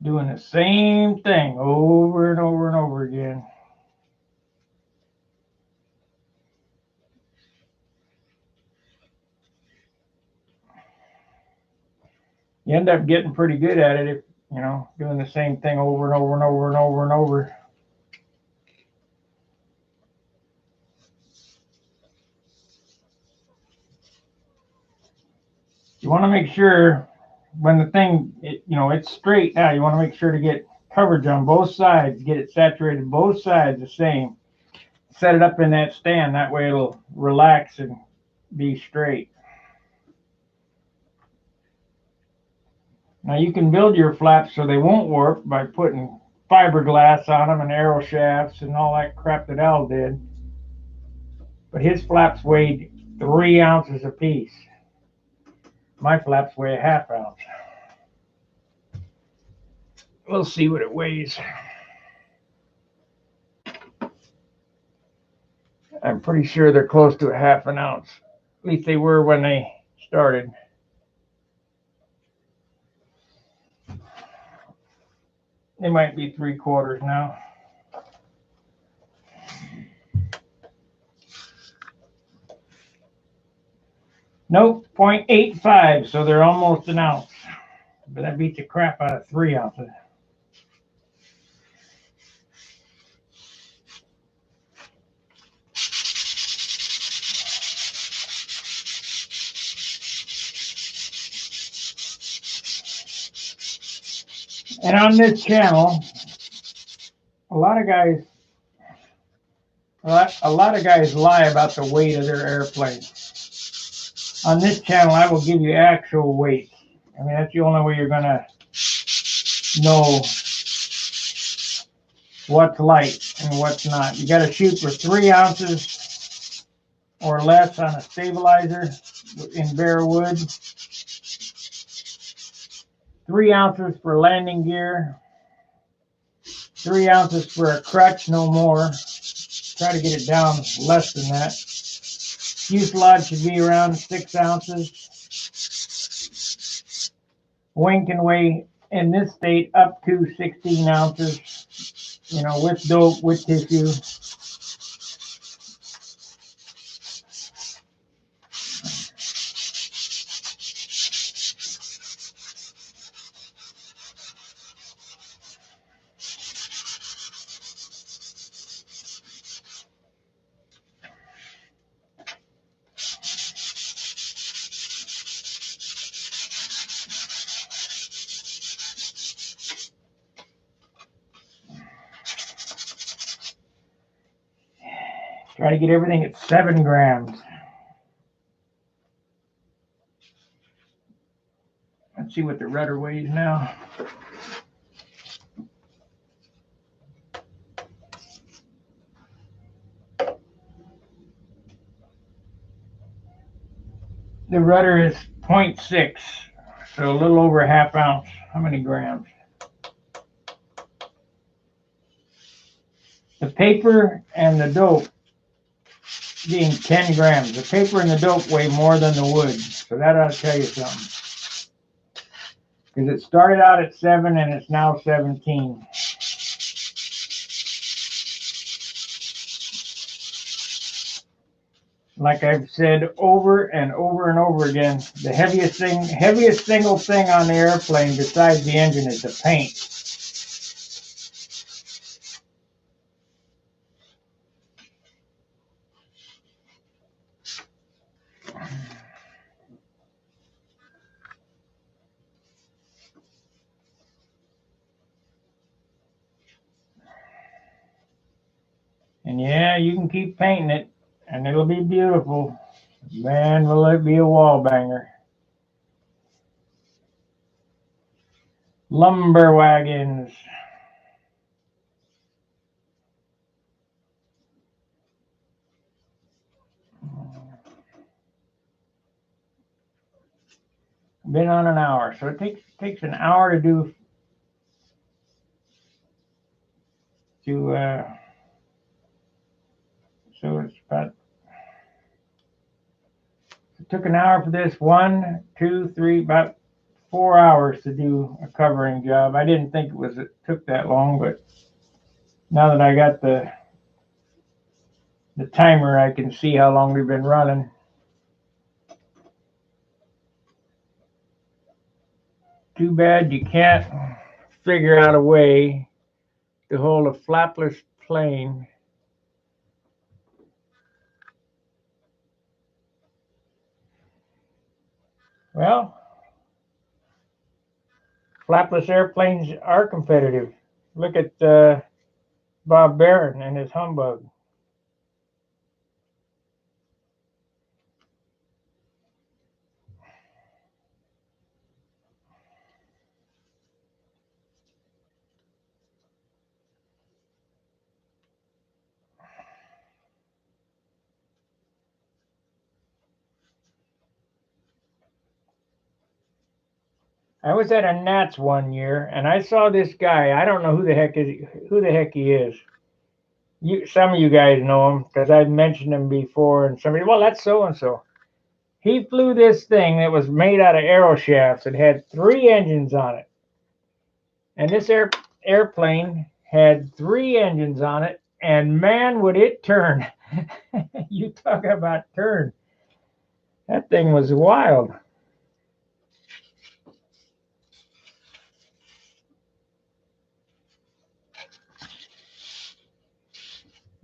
Doing the same thing over and over and over again. You end up getting pretty good at it if, you know, doing the same thing over and over and over and over and over. You want to make sure when the thing, it's straight now, you want to make sure to get coverage on both sides, get it saturated both sides the same. Set it up in that stand, that way it'll relax and be straight. Now you can build your flaps so they won't warp by putting fiberglass on them and arrow shafts and all that crap that Al did. But his flaps weighed 3 ounces apiece. My flaps weigh a ½ ounce. We'll see what it weighs. I'm pretty sure they're close to a ½ ounce. At least they were when they started. They might be 3/4 now. Nope, 0.85, so they're almost an ounce. But that beats the crap out of 3 ounces. And on this channel, a lot of guys lie about the weight of their airplane. On this channel, I will give you actual weight. I mean, that's the only way you're going to know what's light and what's not. You got to shoot for 3 ounces or less on a stabilizer in bare wood. 3 ounces for landing gear. 3 ounces for a crutch, no more. Try to get it down less than that. Fuselage should be around 6 ounces. Wing can weigh, in this state, up to 16 ounces. With dope, with tissue. Try to get everything at 7 grams. Let's see what the rudder weighs now. The rudder is 0.6, so a little over a ½ ounce. How many grams? The paper and the dope being 10 grams. The paper and the dope weigh more than the wood, so that ought to tell you something. Because it started out at 7 and it's now 17. Like I've said over and over and over again, the heaviest single thing on the airplane besides the engine is the paint. And yeah, you can keep painting it, and it'll be beautiful. Man, will it be a wall banger. Lumber wagons. Been on an hour, so it takes an hour to do. So it's about Took an hour for this. 1, 2, 3, about 4 hours to do a covering job. I didn't think it took that long, but now that I got the timer, I can see how long we've been running. Too bad you can't figure out a way to hold a flapless plane. Well, flapless airplanes are competitive. Look at Bob Barron and his humbug. I was at a Nats one year, and I saw this guy. I don't know who the heck he is. Some of you guys know him because I've mentioned him before, and somebody, well, that's so and so. He flew this thing that was made out of arrow shafts. It had 3 engines on it, and this airplane had 3 engines on it, and man, would it turn! You talk about turn. That thing was wild.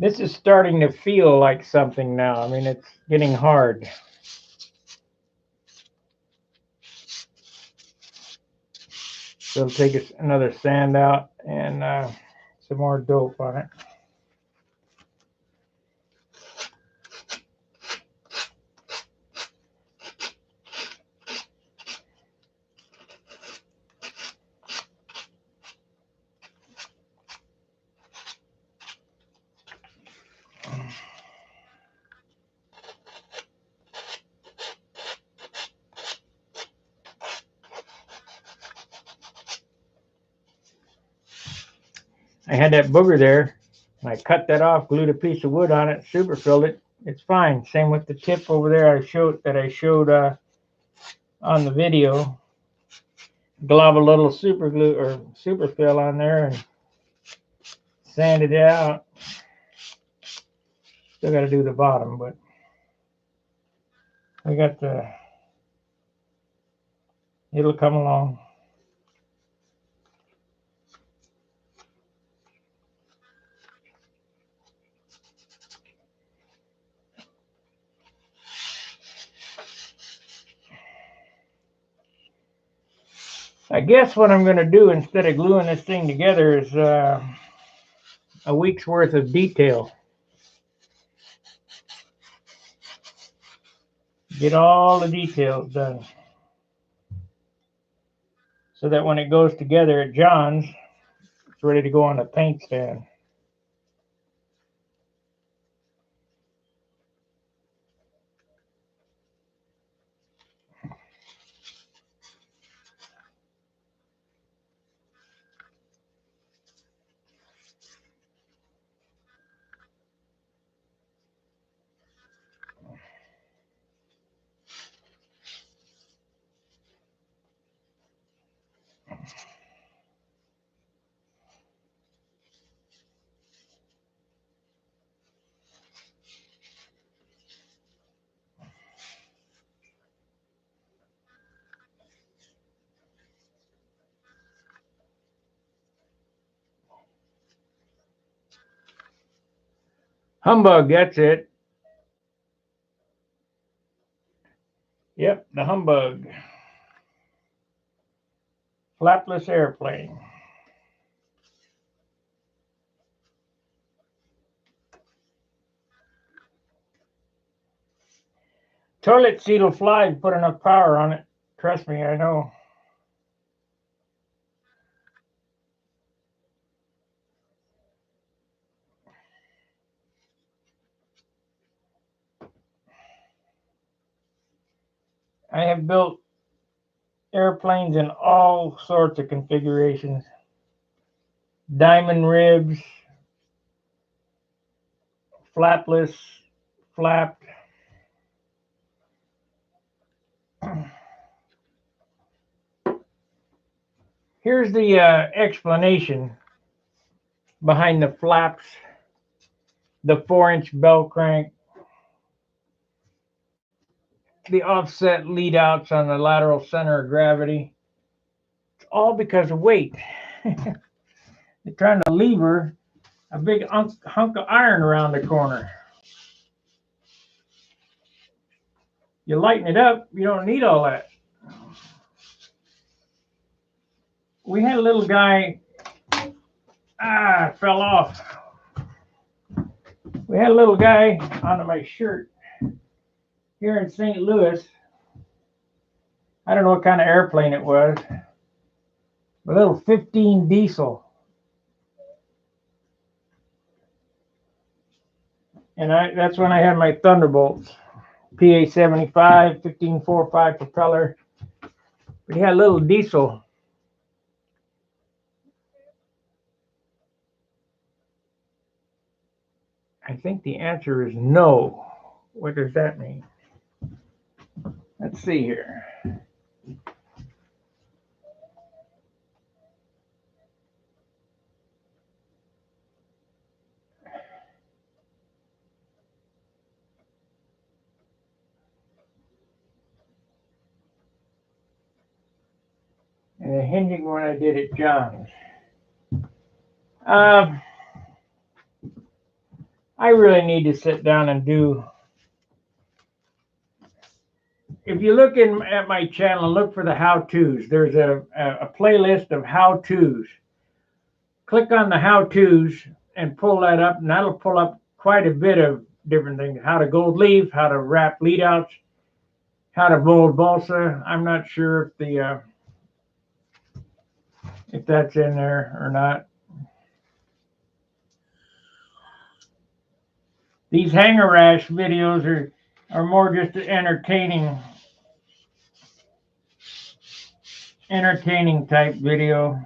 This is starting to feel like something now. I mean, it's getting hard. So it'll take another sand out and some more dope on it. I had that booger there, and I cut that off, glued a piece of wood on it, super filled it. It's fine. Same with the tip over there I showed on the video. Glob a little super glue or super fill on there and sand it out. Still got to do the bottom, but I got it'll come along. I guess what I'm going to do instead of gluing this thing together is a week's worth of detail. Get all the details done so that when it goes together at John's, it's ready to go on the paint stand. Humbug, that's it. Yep, the humbug. Flapless airplane. Toilet seat will fly if you put enough power on it. Trust me, I know. I have built airplanes in all sorts of configurations. Diamond ribs, flapless, flapped. Here's the explanation behind the flaps, the 4-inch bell crank, the offset lead outs on the lateral center of gravity. It's all because of weight. You're trying to lever a big hunk of iron around the corner. You lighten it up, you don't need all that. We had a little guy, fell off. We had a little guy on my shirt here in St. Louis. I don't know what kind of airplane it was. A little 15 diesel. And that's when I had my Thunderbolts. PA 75, 1545 propeller. But he had a little diesel. I think the answer is no. What does that mean? Let's see here. And the hinging when I did at John's. I really need to sit down and do. If you look at my channel and look for the how-tos, there's a playlist of how-tos. Click on the how-tos and pull that up, and that'll pull up quite a bit of different things. How to gold leaf, how to wrap lead outs, how to mold balsa. I'm not sure if that's in there or not. These Hanhar Rash videos are more just entertaining type video.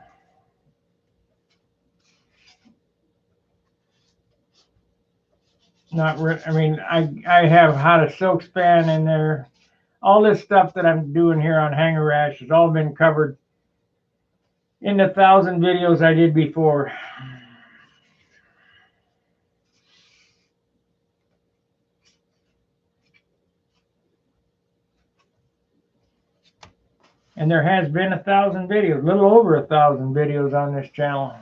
Not really. I mean, I have how to silk span in there. All this stuff that I'm doing here on Hanhar Rash has all been covered in the 1,000 videos I did before. And there has been 1,000 videos, a little over 1,000 videos on this channel.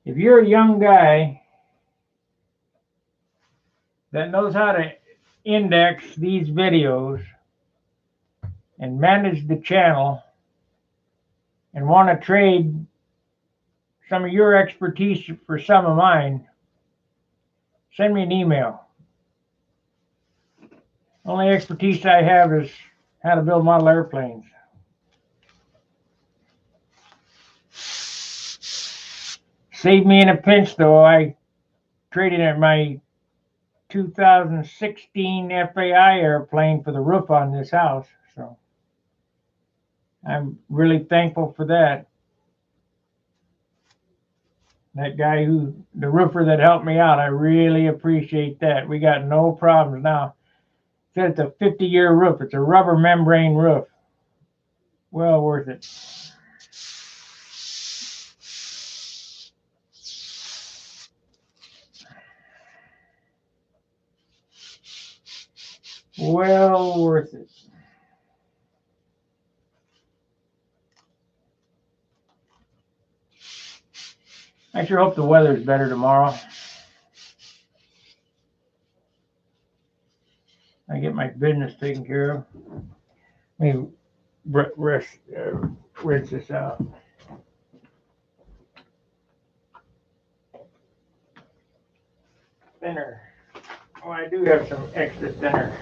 If you're a young guy that knows how to index these videos and manage the channel and want to trade some of your expertise for some of mine, send me an email. Only expertise I have is how to build model airplanes. Saved me in a pinch, though. I traded at my 2016 FAI airplane for the roof on this house, so I'm really thankful for that. That guy the roofer that helped me out, I really appreciate that. We got no problems now. Said it's a 50-year roof. It's a rubber membrane roof. Well worth it. Well worth it. I sure hope the weather's better tomorrow. I get my business taken care of. Let me rinse this out. Thinner. Oh, I do have some extra thinner.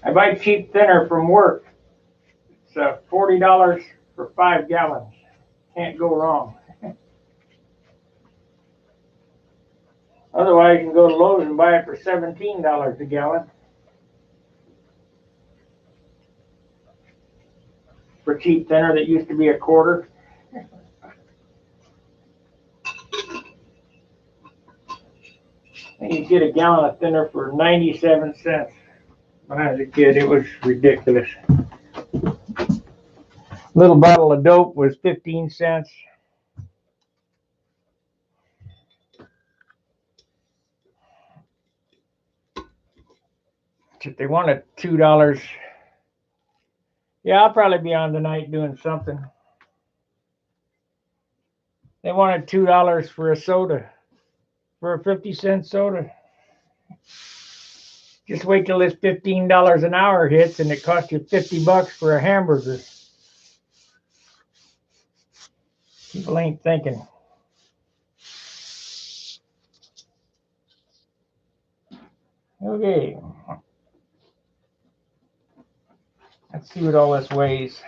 I buy cheap thinner from work. It's $40 for 5 gallons. Can't go wrong. Otherwise, you can go to Lowe's and buy it for $17 a gallon. For cheap thinner that used to be a quarter. And you get a gallon of thinner for 97 cents. When I was a kid, it was ridiculous. Little bottle of dope was 15 cents. If they wanted $2, yeah, I'll probably be on tonight doing something. They wanted $2 for a soda, for a 50-cent soda. Just wait till this $15 an hour hits and it costs you $50 for a hamburger. People ain't thinking. Okay. Let's see what all this weighs.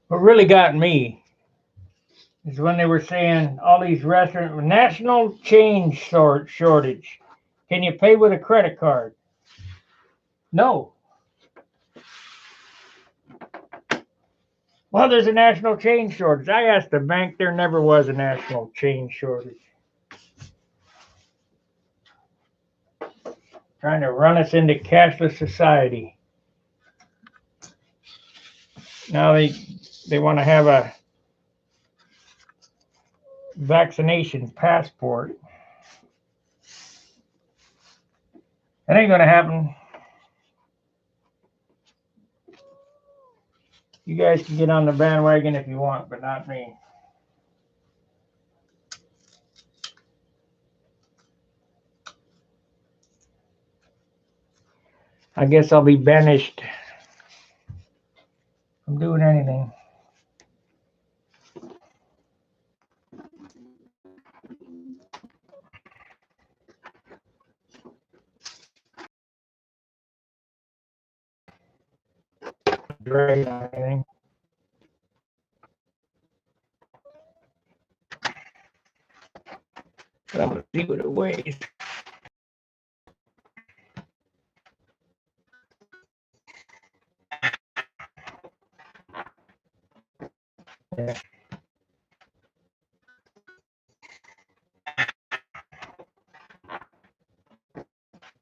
What really got me is when they were saying all these restaurants, national change shortage. Can you pay with a credit card? No. Well, there's a national change shortage. I asked the bank, there never was a national change shortage. Trying to run us into cashless society. Now they want to have a vaccination passport. That ain't going to happen. You guys can get on the bandwagon if you want, but not me. I guess I'll be banished from doing anything. Drag on anything. But I'm going to see what it weighs. Yeah.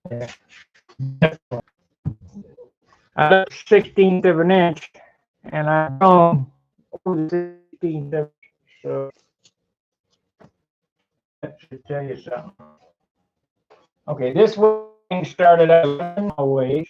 Yeah. I left 16th of an inch, and I've grown over the 16th of an inch, so that should tell you something. Okay, this thing started out always.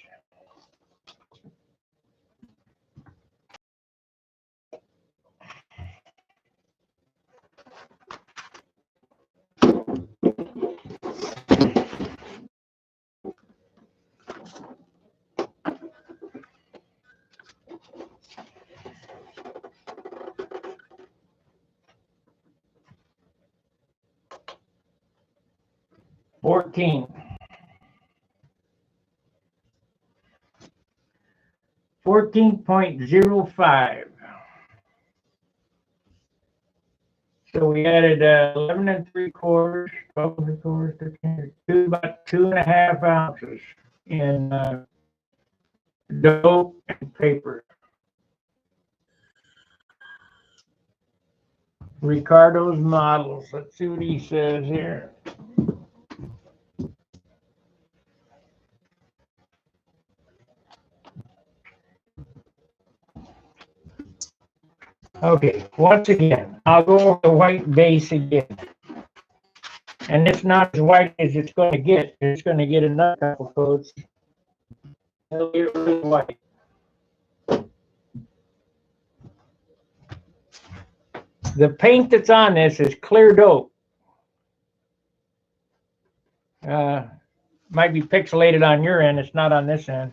$14.05. So we added 11 3/4, 12 3/4, 13, about 2.5 ounces in dope and paper. Ricardo's models. Let's see what he says here. Okay, once again, I'll go over the white base again. And it's not as white as it's going to get. It's going to get another couple coats. It'll get really white. The paint that's on this is clear dope. Might be pixelated on your end. It's not on this end.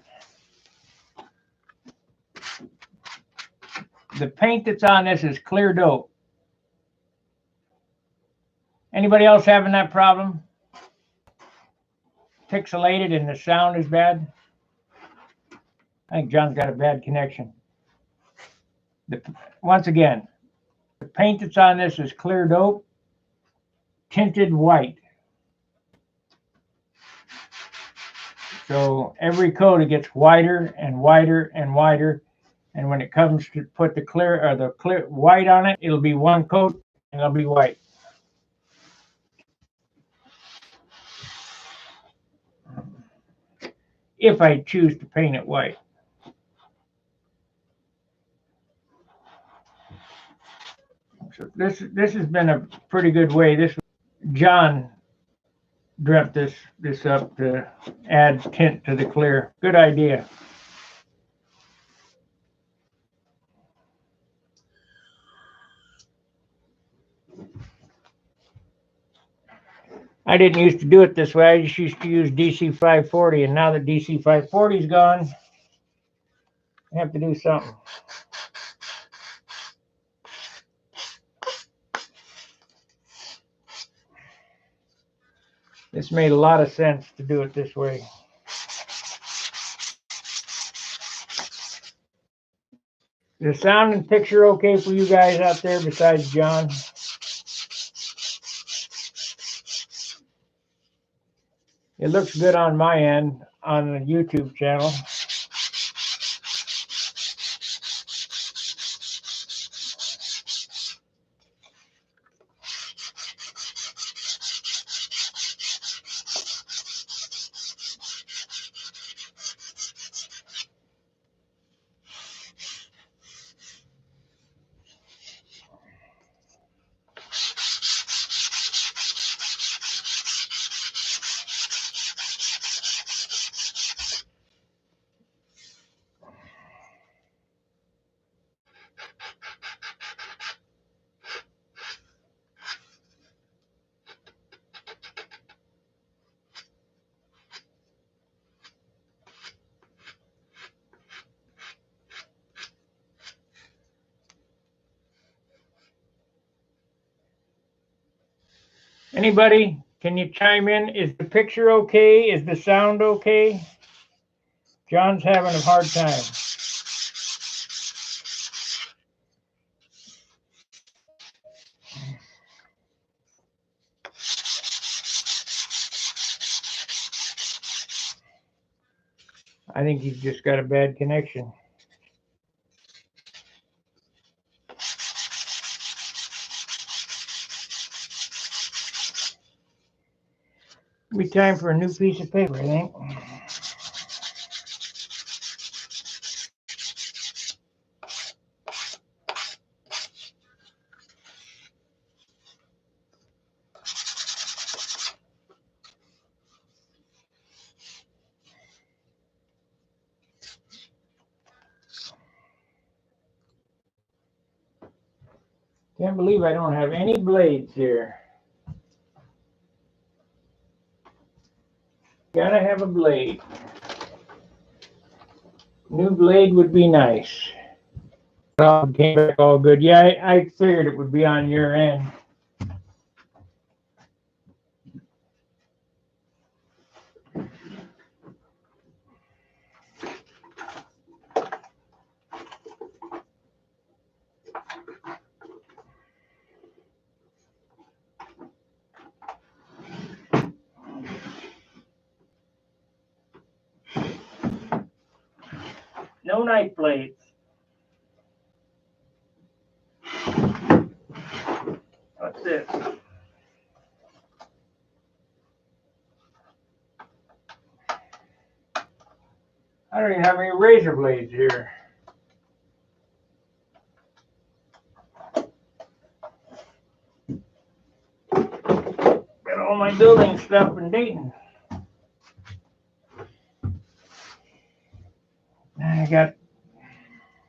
The paint that's on this is clear dope. Anybody else having that problem? Pixelated and the sound is bad? I think John's got a bad connection. Once again, the paint that's on this is clear dope, tinted white. So every coat it gets whiter and whiter and whiter, and when it comes to put the clear white on it, it'll be one coat and it'll be white. If I choose to paint it white. So this has been a pretty good way. John dreamt this up to add tint to the clear. Good idea. I didn't used to do it this way. I just used to use DC 540, and now that DC 540 is gone, I have to do something. This made a lot of sense to do it this way. Is the sound and picture okay for you guys out there besides John? It looks good on my end on the YouTube channel. Anybody, can you chime in? Is the picture okay? Is the sound okay? John's having a hard time. I think he's just got a bad connection. It'll be time for a new piece of paper, I think. Can't believe I don't have any blades here. Gotta have a blade. New blade would be nice. It all came back all good. Yeah, I figured it would be on your end. No knife blades. What's this? I don't even have any razor blades here. Got all my building stuff in Dayton. I got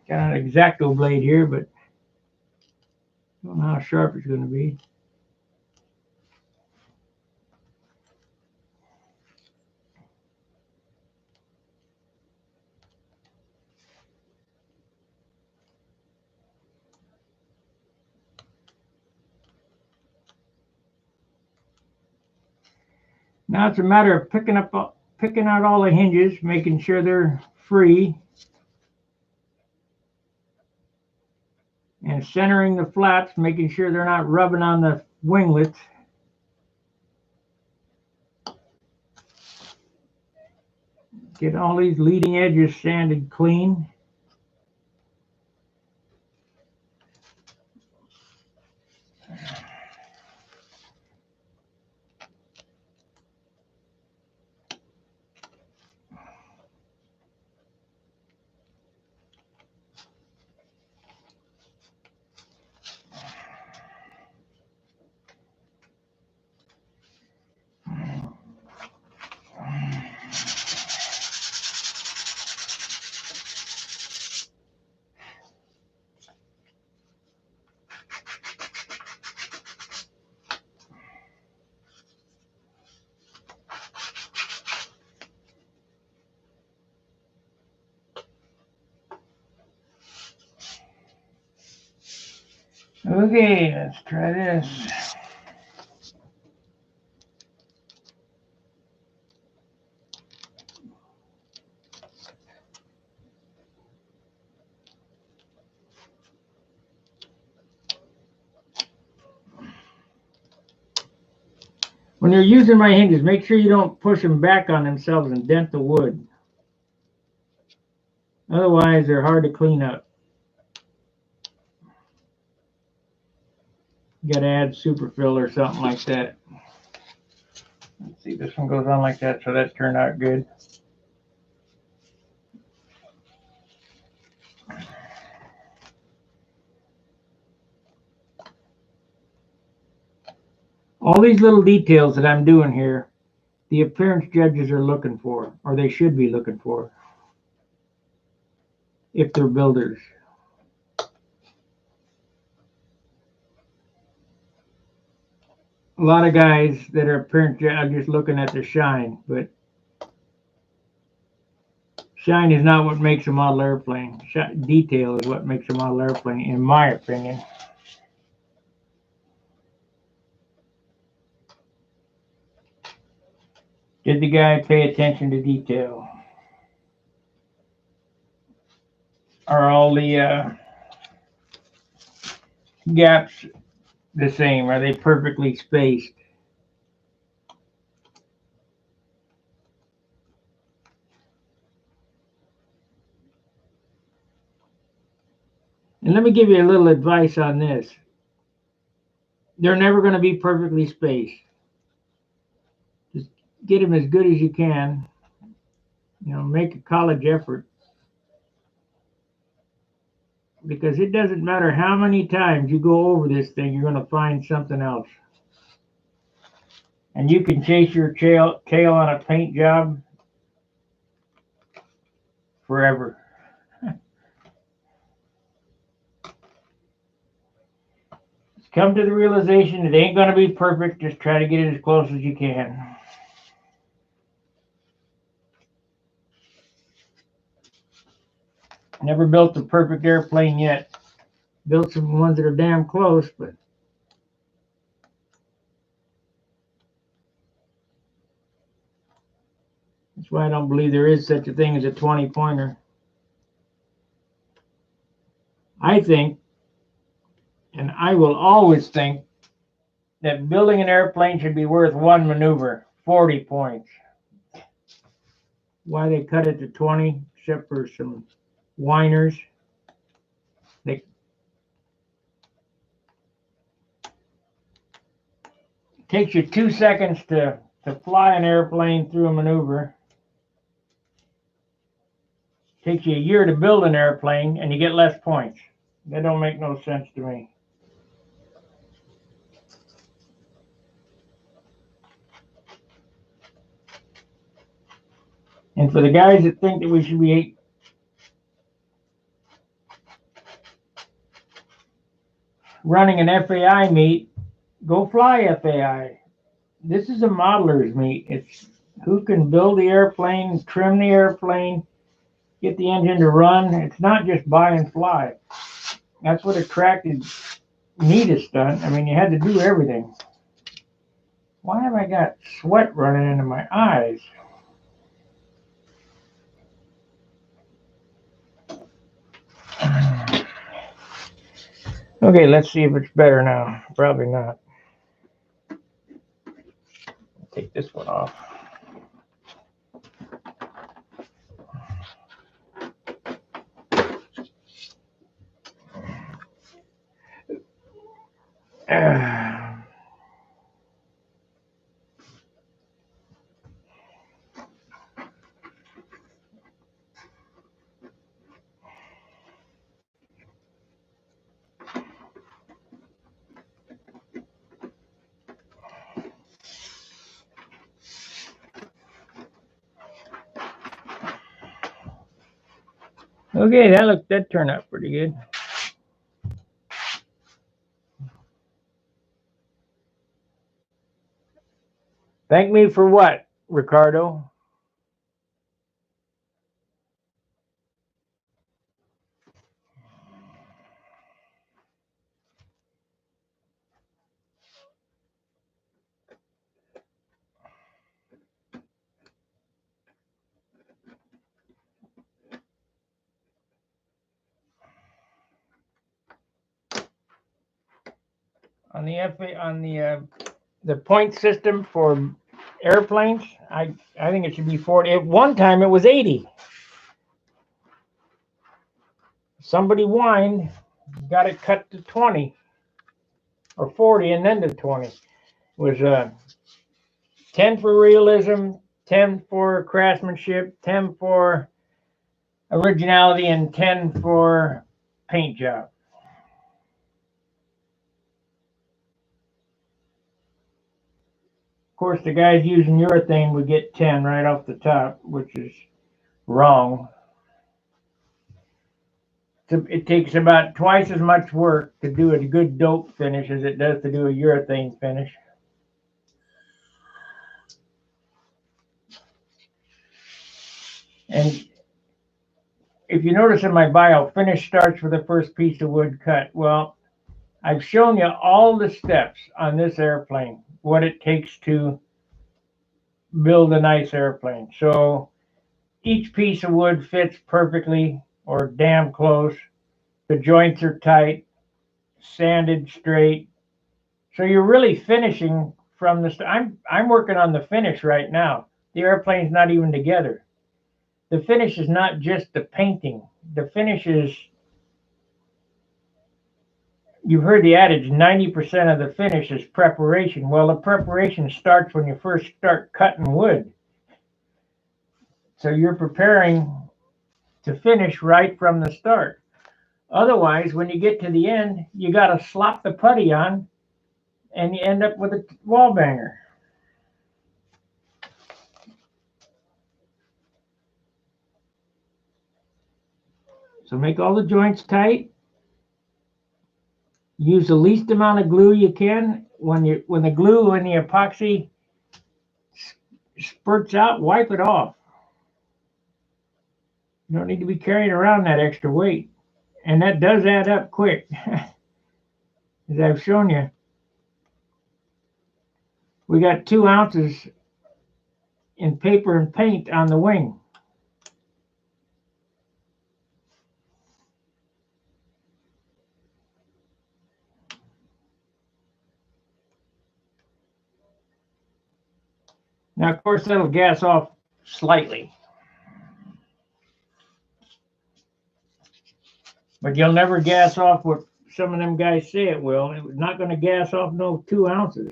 an X-Acto blade here, but I don't know how sharp it's going to be. Now it's a matter of picking out all the hinges, making sure they're free, and centering the flats, making sure they're not rubbing on the winglets. Get all these leading edges sanded clean. Okay, let's try this. When you're using my hinges, make sure you don't push them back on themselves and dent the wood. Otherwise, they're hard to clean up. You got to add superfill or something like that. Let's see, this one goes on like that, so that turned out good. All these little details that I'm doing here, the appearance judges are looking for, or they should be looking for, if they're builders. A lot of guys that are appearance judges are just looking at the shine, but shine is not what makes a model airplane. Detail is what makes a model airplane, in my opinion. Did the guy pay attention to detail? Are all the gaps the same? Are they perfectly spaced? And let me give you a little advice on this. They're never going to be perfectly spaced. Just get them as good as you can. You know, make a college effort. Because it doesn't matter how many times you go over this thing, you're going to find something else. And you can chase your tail on a paint job forever. Come to the realization it ain't going to be perfect. Just try to get it as close as you can. Never built a perfect airplane yet. Built some ones that are damn close, but that's why I don't believe there is such a thing as a 20-pointer. I think, and I will always think, that building an airplane should be worth one maneuver, 40 points. Why they cut it to 20, except for some whiners. It takes you 2 seconds to fly an airplane through a maneuver. It takes you a year to build an airplane, and you get less points. That don't make no sense to me. And for the guys that think that we should be running an FAI meet, go fly FAI. This is a modeler's meet. It's who can build the airplane, trim the airplane, get the engine to run. It's not just buy and fly. That's what attracted me to Stunt. I mean, you had to do everything. Why have I got sweat running into my eyes? Okay, let's see if it's better now. Probably not. Take this one off. Okay, that turned out pretty good. Thank me for what, Ricardo? On the point system for airplanes, I think it should be 40. At one time, it was 80. Somebody whined, got it cut to 20 or 40, and then to 20. It was 10 for realism, 10 for craftsmanship, 10 for originality, and 10 for paint job. Of course, the guys using urethane would get 10 right off the top, which is wrong. It takes about twice as much work to do a good dope finish as it does to do a urethane finish. And if you notice in my bio, finish starts with the first piece of wood cut. Well, I've shown you all the steps on this airplane, what it takes to build a nice airplane. So each piece of wood fits perfectly or damn close. The joints are tight, sanded straight. So you're really finishing from the I'm working on the finish right now. The airplane's not even together. The finish is not just the painting. The finish is, you've heard the adage, 90% of the finish is preparation. Well, the preparation starts when you first start cutting wood. So you're preparing to finish right from the start. Otherwise, when you get to the end, you got to slop the putty on and you end up with a wall banger. So make all the joints tight. Use the least amount of glue you can. When the glue and the epoxy spurts out, wipe it off. You don't need to be carrying around that extra weight. And that does add up quick. As I've shown you. We got 2 ounces in paper and paint on the wing. Now, of course, that'll gas off slightly. But you'll never gas off what some of them guys say it will. It's not going to gas off no 2 ounces.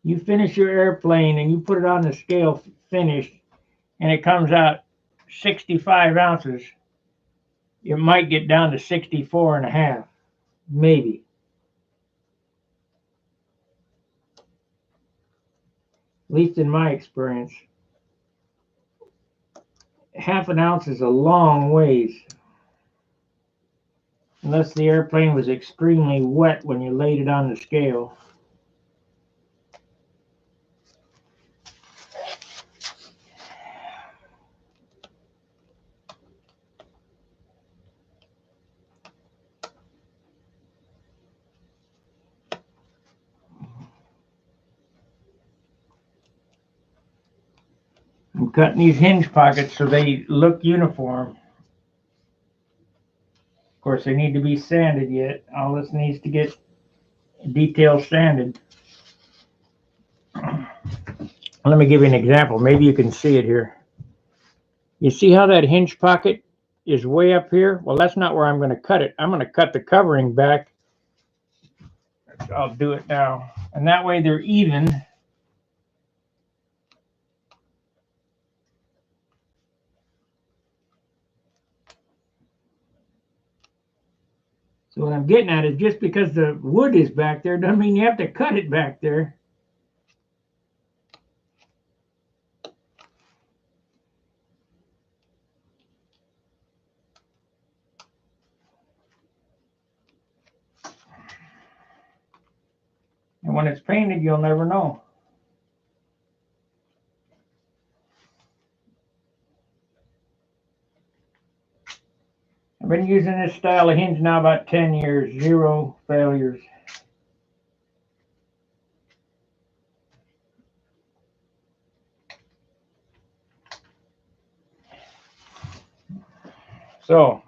You finish your airplane and you put it on the scale finished, and it comes out 65 ounces. It might get down to 64 and a half, maybe. At least in my experience. Half an ounce is a long ways. Unless the airplane was extremely wet when you laid it on the scale. cutting these hinge pockets so they look uniform. Of course, they need to be sanded yet. All this needs to get detail sanded. Let me give you an example. Maybe you can see it here. You see how that hinge pocket is way up here? Well, that's not where I'm going to cut it. I'm going to cut the covering back. I'll do it now. And that way they're even. So what I'm getting at is just because the wood is back there doesn't mean you have to cut it back there. And when it's painted, you'll never know. I've been using this style of hinge now about 10 years, 0 failures. So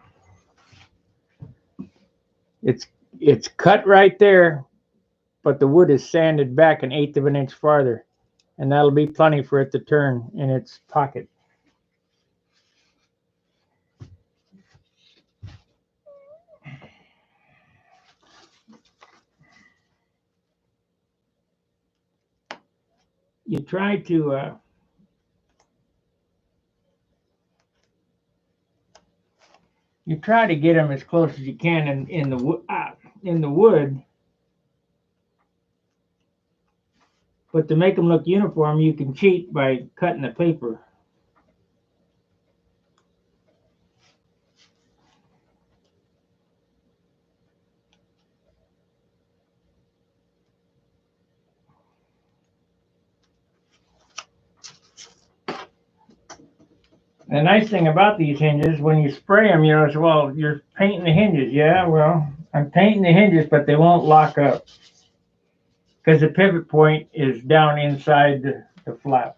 it's cut right there, but the wood is sanded back 1/8 of an inch farther, and that'll be plenty for it to turn in its pocket. You try to get them as close as you can in the wood, but to make them look uniform, you can cheat by cutting the paper. The nice thing about these hinges, when you spray them, you know, it's, well, you're painting the hinges. Yeah, well, I'm painting the hinges, but they won't lock up because the pivot point is down inside the flap.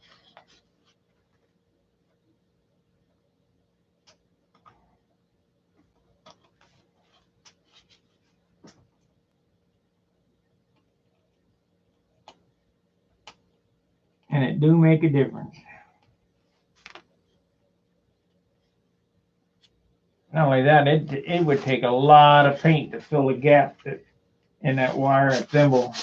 And it do make a difference. Not only that, it would take a lot of paint to fill the gap in that wire and thimble.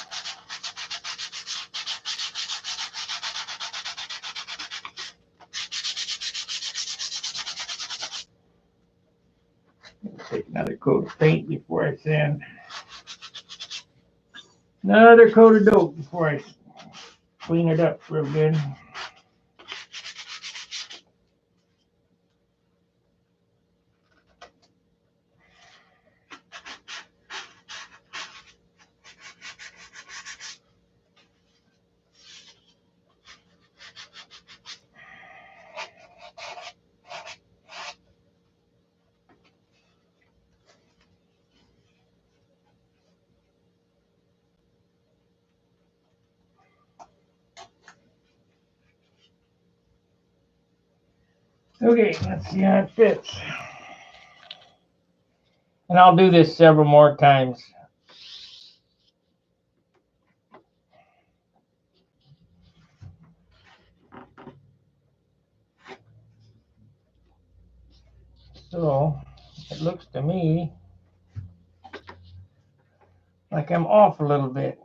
Take another coat of paint before I sand. Another coat of dope before I clean it up real good. Okay, let's see how it fits. And I'll do this several more times. So it looks to me like I'm off a little bit.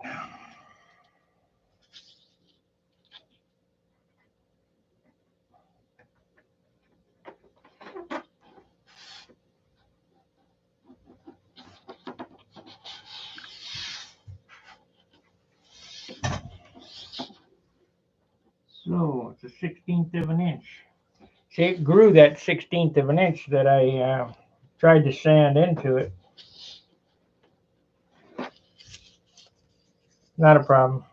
So it's a 1/16 of an inch. See, it grew that 1/16 of an inch that I tried to sand into it. Not a problem.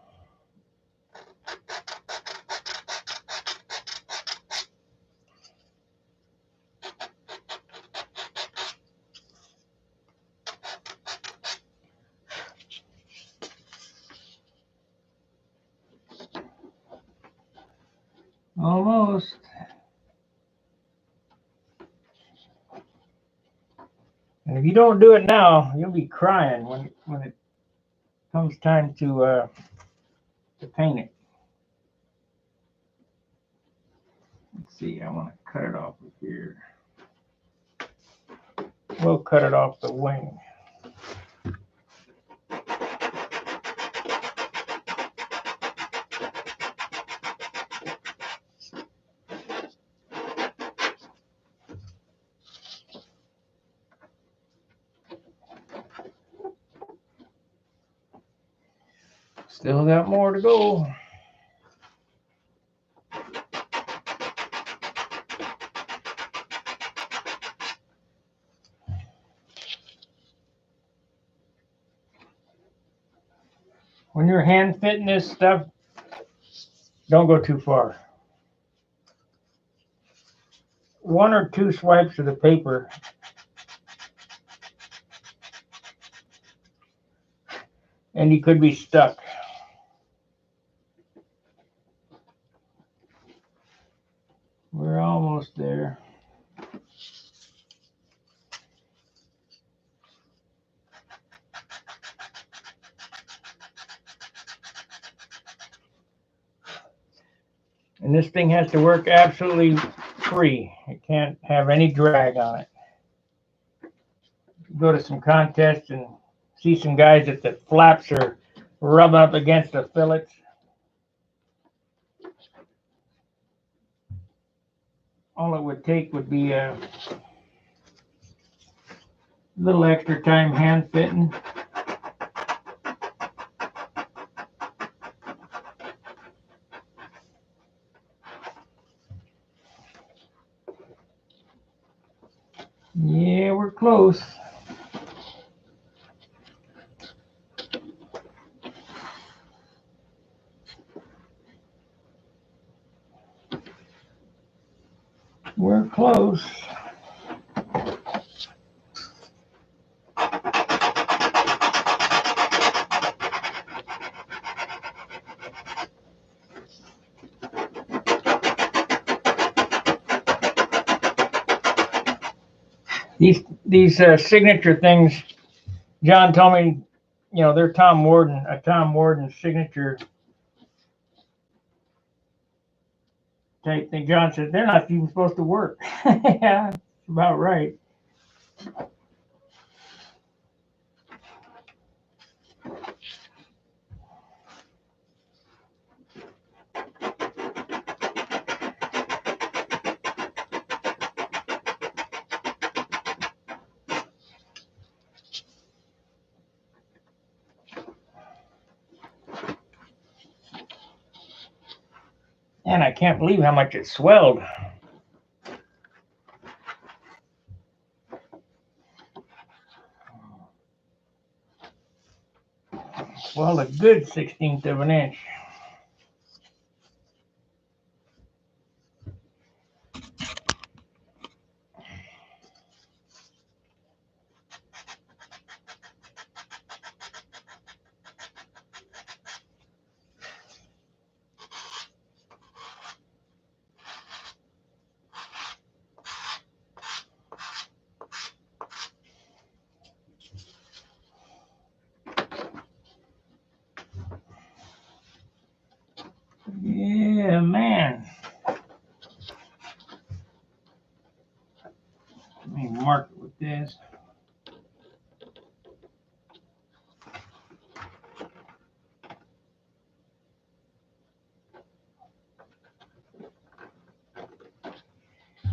Almost. And if you don't do it now, you'll be crying when it comes time to paint it. Let's see, I want to cut it off of here. We'll cut it off the wing. Still got more to go. When you're hand fitting this stuff, don't go too far. 1 or 2 swipes of the paper and you could be stuck. We're almost there. And this thing has to work absolutely free. It can't have any drag on it. Go to some contests and see some guys that the flaps are rubbing up against the fillets. All it would take would be a little extra time hand fitting. Yeah, we're close. We're close. These signature things, John told me, you know, they're a Tom Warden signature type thing. John said they're not even supposed to work. Yeah, that's about right. And I can't believe how much it swelled. Well, a good 1/16 of an inch. Yeah, man. Let me mark it with this.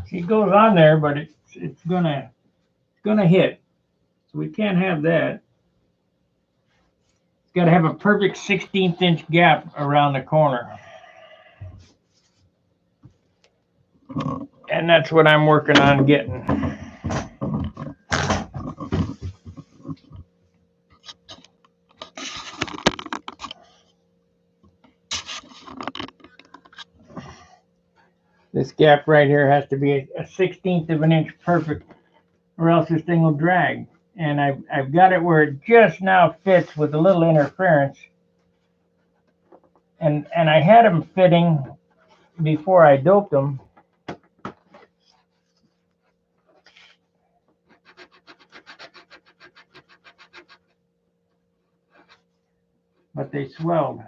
See, it goes on there, but it's gonna hit. So we can't have that. It's got to have a perfect 1/16 inch gap around the corner. And that's what I'm working on getting. This gap right here has to be a 1/16 of an inch perfect, or else this thing will drag. And I've got it where it just now fits with a little interference. And I had them fitting before I doped them. but they swelled.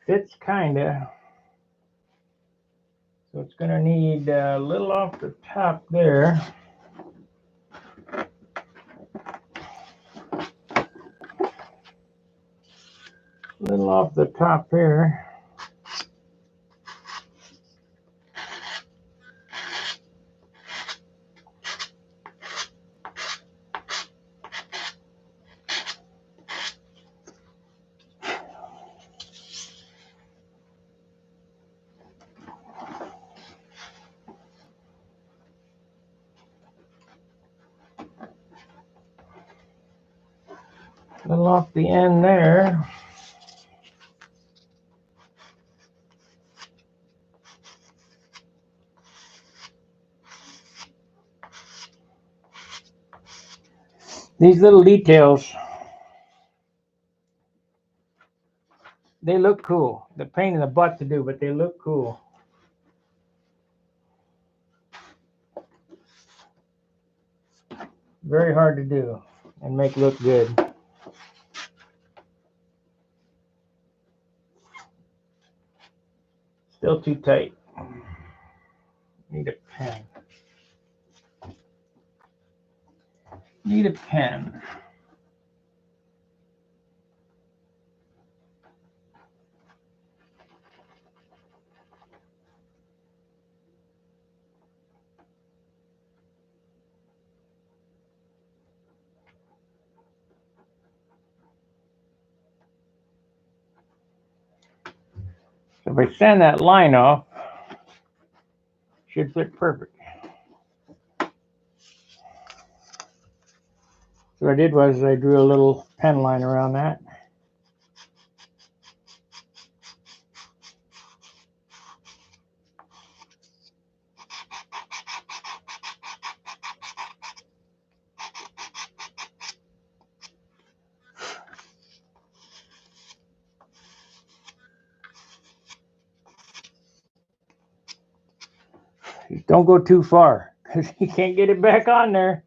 Fits kinda. So it's gonna need a little off the top there. A little off the top here. A little off the end there. These little details, they look cool. They're pain in the butt to do, but they look cool. Very hard to do and make look good. Still too tight. Need a pen. Need a pen. So if I sand that line off, should fit perfect. So what I did was I drew a little pen line around that. Don't go too far because you can't get it back on there.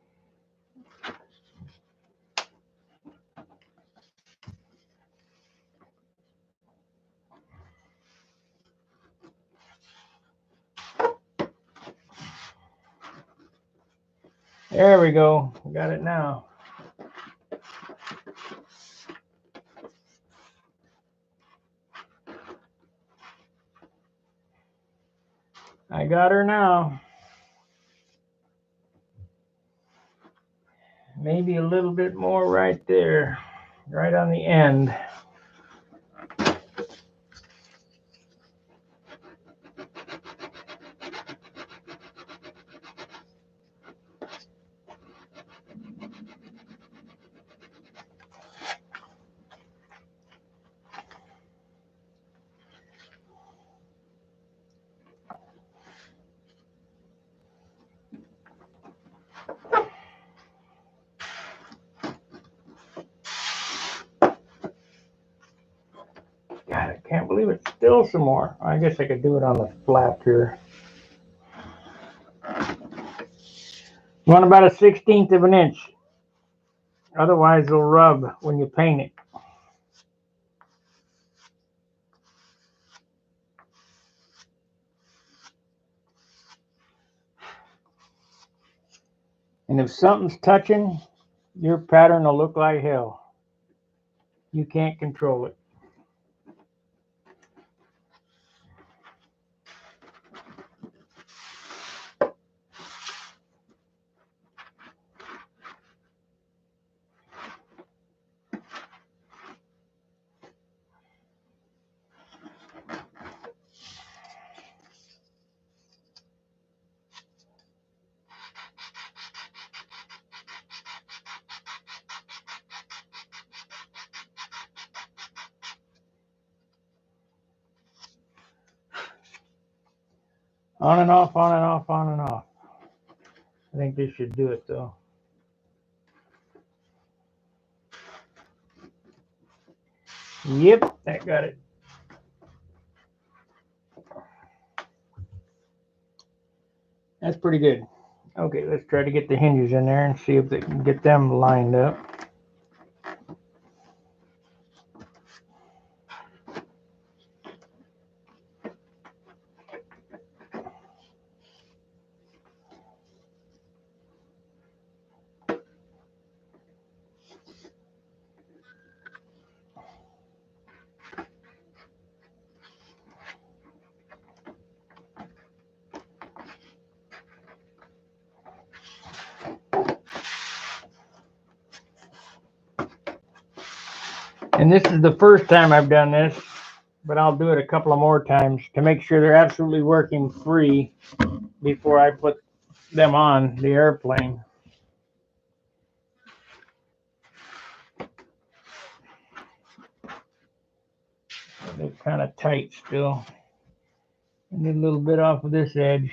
There we go. Got it now. I got her now. Maybe a little bit more right there, right on the end. God, I can't believe it's still some more. I guess I could do it on the flap here. You want about a 1/16 of an inch. Otherwise, it'll rub when you paint it. And if something's touching, your pattern will look like hell. You can't control it. On and off, on and off, on and off. I think this should do it though. Yep, that got it. That's pretty good. Okay, let's try to get the hinges in there and see if they can get them lined up. And this is the first time I've done this, but I'll do it a couple of more times to make sure they're absolutely working free before I put them on the airplane. They're kind of tight still. I need a little bit off of this edge.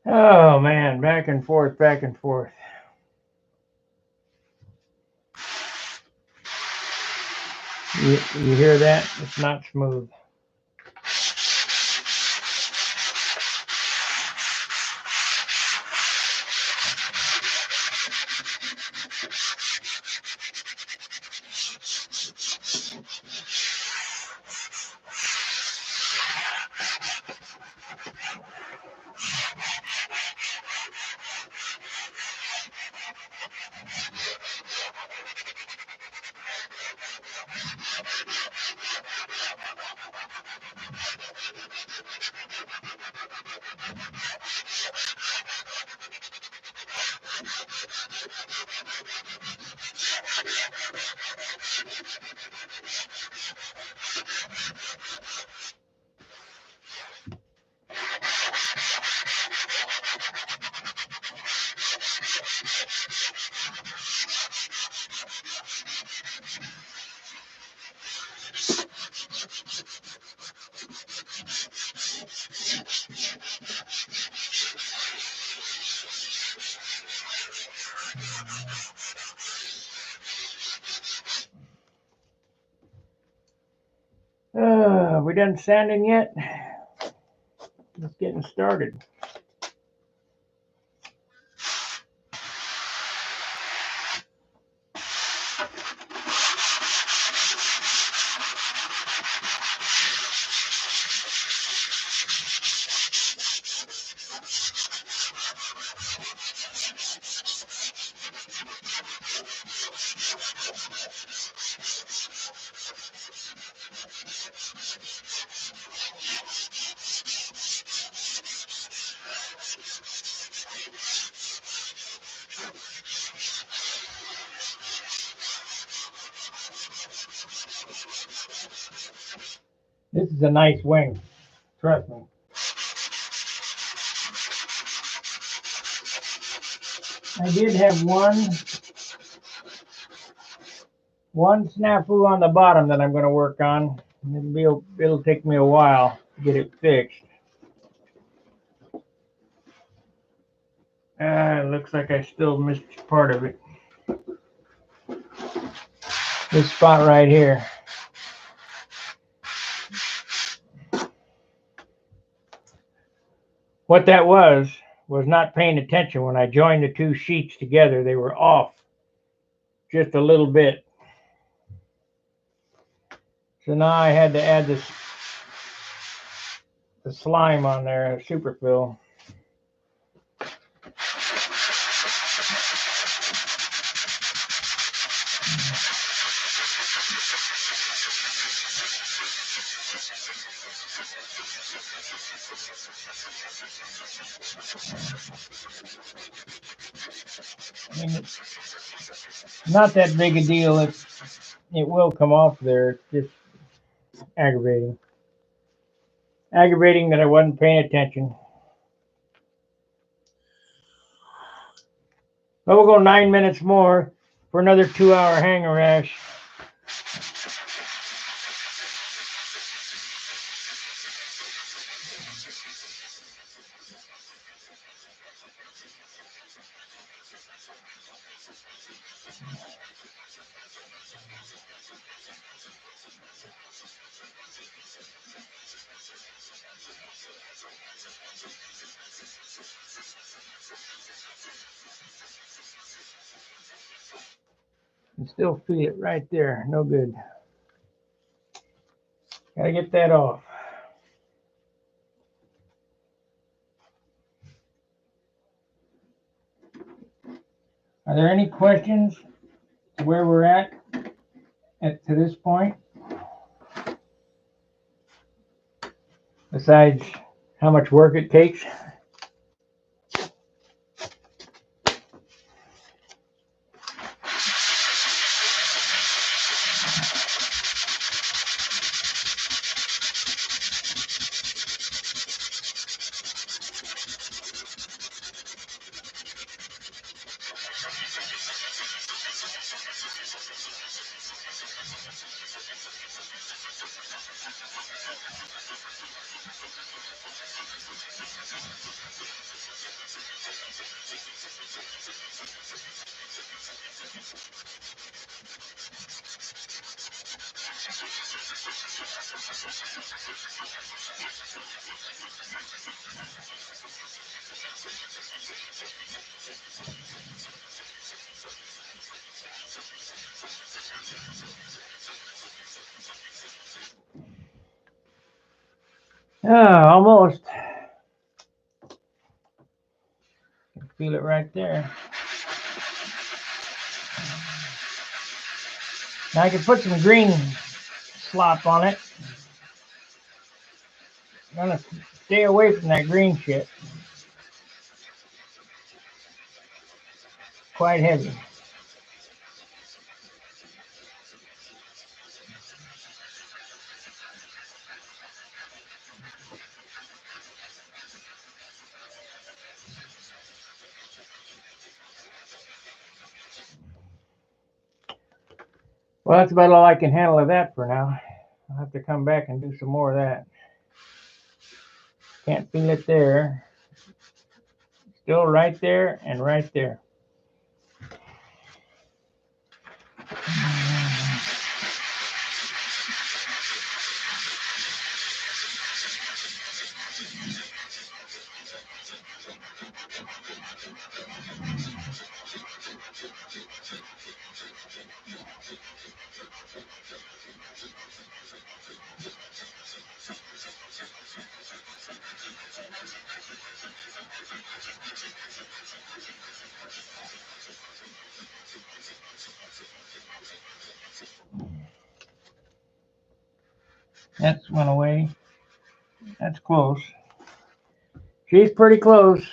Oh man, back and forth, back and forth. You hear that? It's not smooth. We done sanding yet? Just getting started. This is a nice wing, trust me. I did have one snafu on the bottom that I'm going to work on. It'll take me a while to get it fixed. It looks like I still missed part of it. This spot right here. What that was not paying attention. When I joined the two sheets together, they were off just a little bit. So now I had to add the slime on there, superfill. I mean, it's not that big a deal. It will come off there. It's just aggravating. Aggravating that I wasn't paying attention. But we'll go 9 minutes more for another 2-hour Hanhar Rash. can still feel it right there. No good. Gotta get that off. Are there any questions where we're at to this point? Besides how much work it takes? Almost. Feel it right there. Now I can put some green slop on it. I'm gonna stay away from that green shit. Quite heavy. Well, that's about all I can handle of that for now. I'll have to come back and do some more of that. Can't feel it there. Still right there and right there. That's went away. That's close. She's pretty close.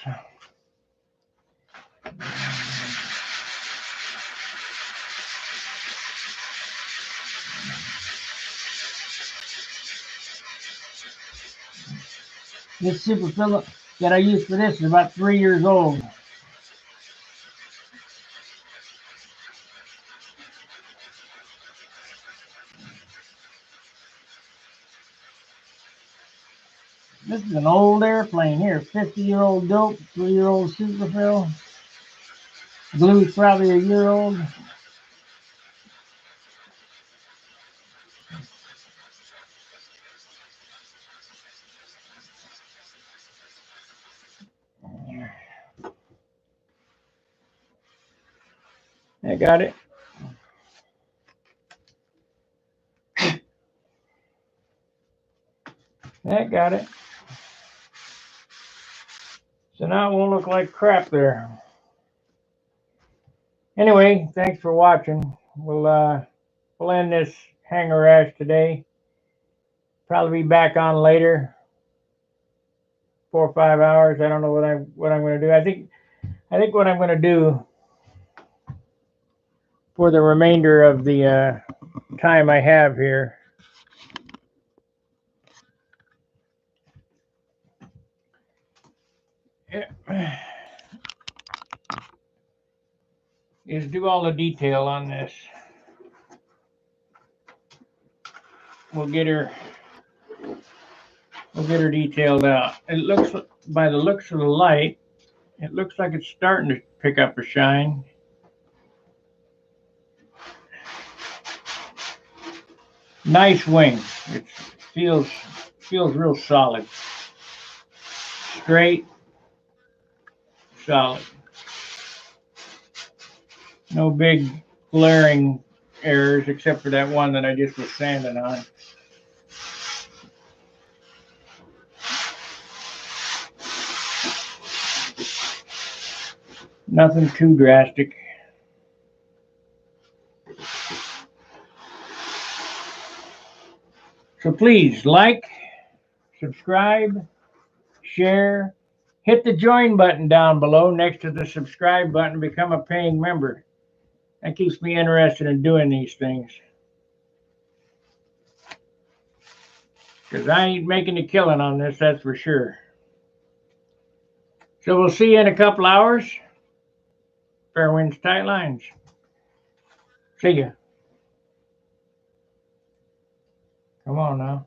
This super filament that I use for this is about 3 years old. This is an old airplane here, 50-year-old dope, 3-year-old superfill. Glue's probably a year old. I got it. That got it. So now it won't look like crap there. Anyway, thanks for watching. We'll end this Hanhar Rash today. Probably be back on later. 4 or 5 hours. I don't know what I'm going to do. I think what I'm going to do for the remainder of the time I have here is do all the detail on this. We'll get her detailed out. It looks, by the looks of the light, it looks like it's starting to pick up a shine. Nice wing. It feels real solid. Straight, solid. No big glaring errors, except for that one that I just was sanding on. Nothing too drastic. So please like, subscribe, share, hit the join button down below next to the subscribe button, become a paying member. That keeps me interested in doing these things. Because I ain't making a killing on this, that's for sure. So we'll see you in a couple hours. Fair winds, tight lines. See ya. Come on now.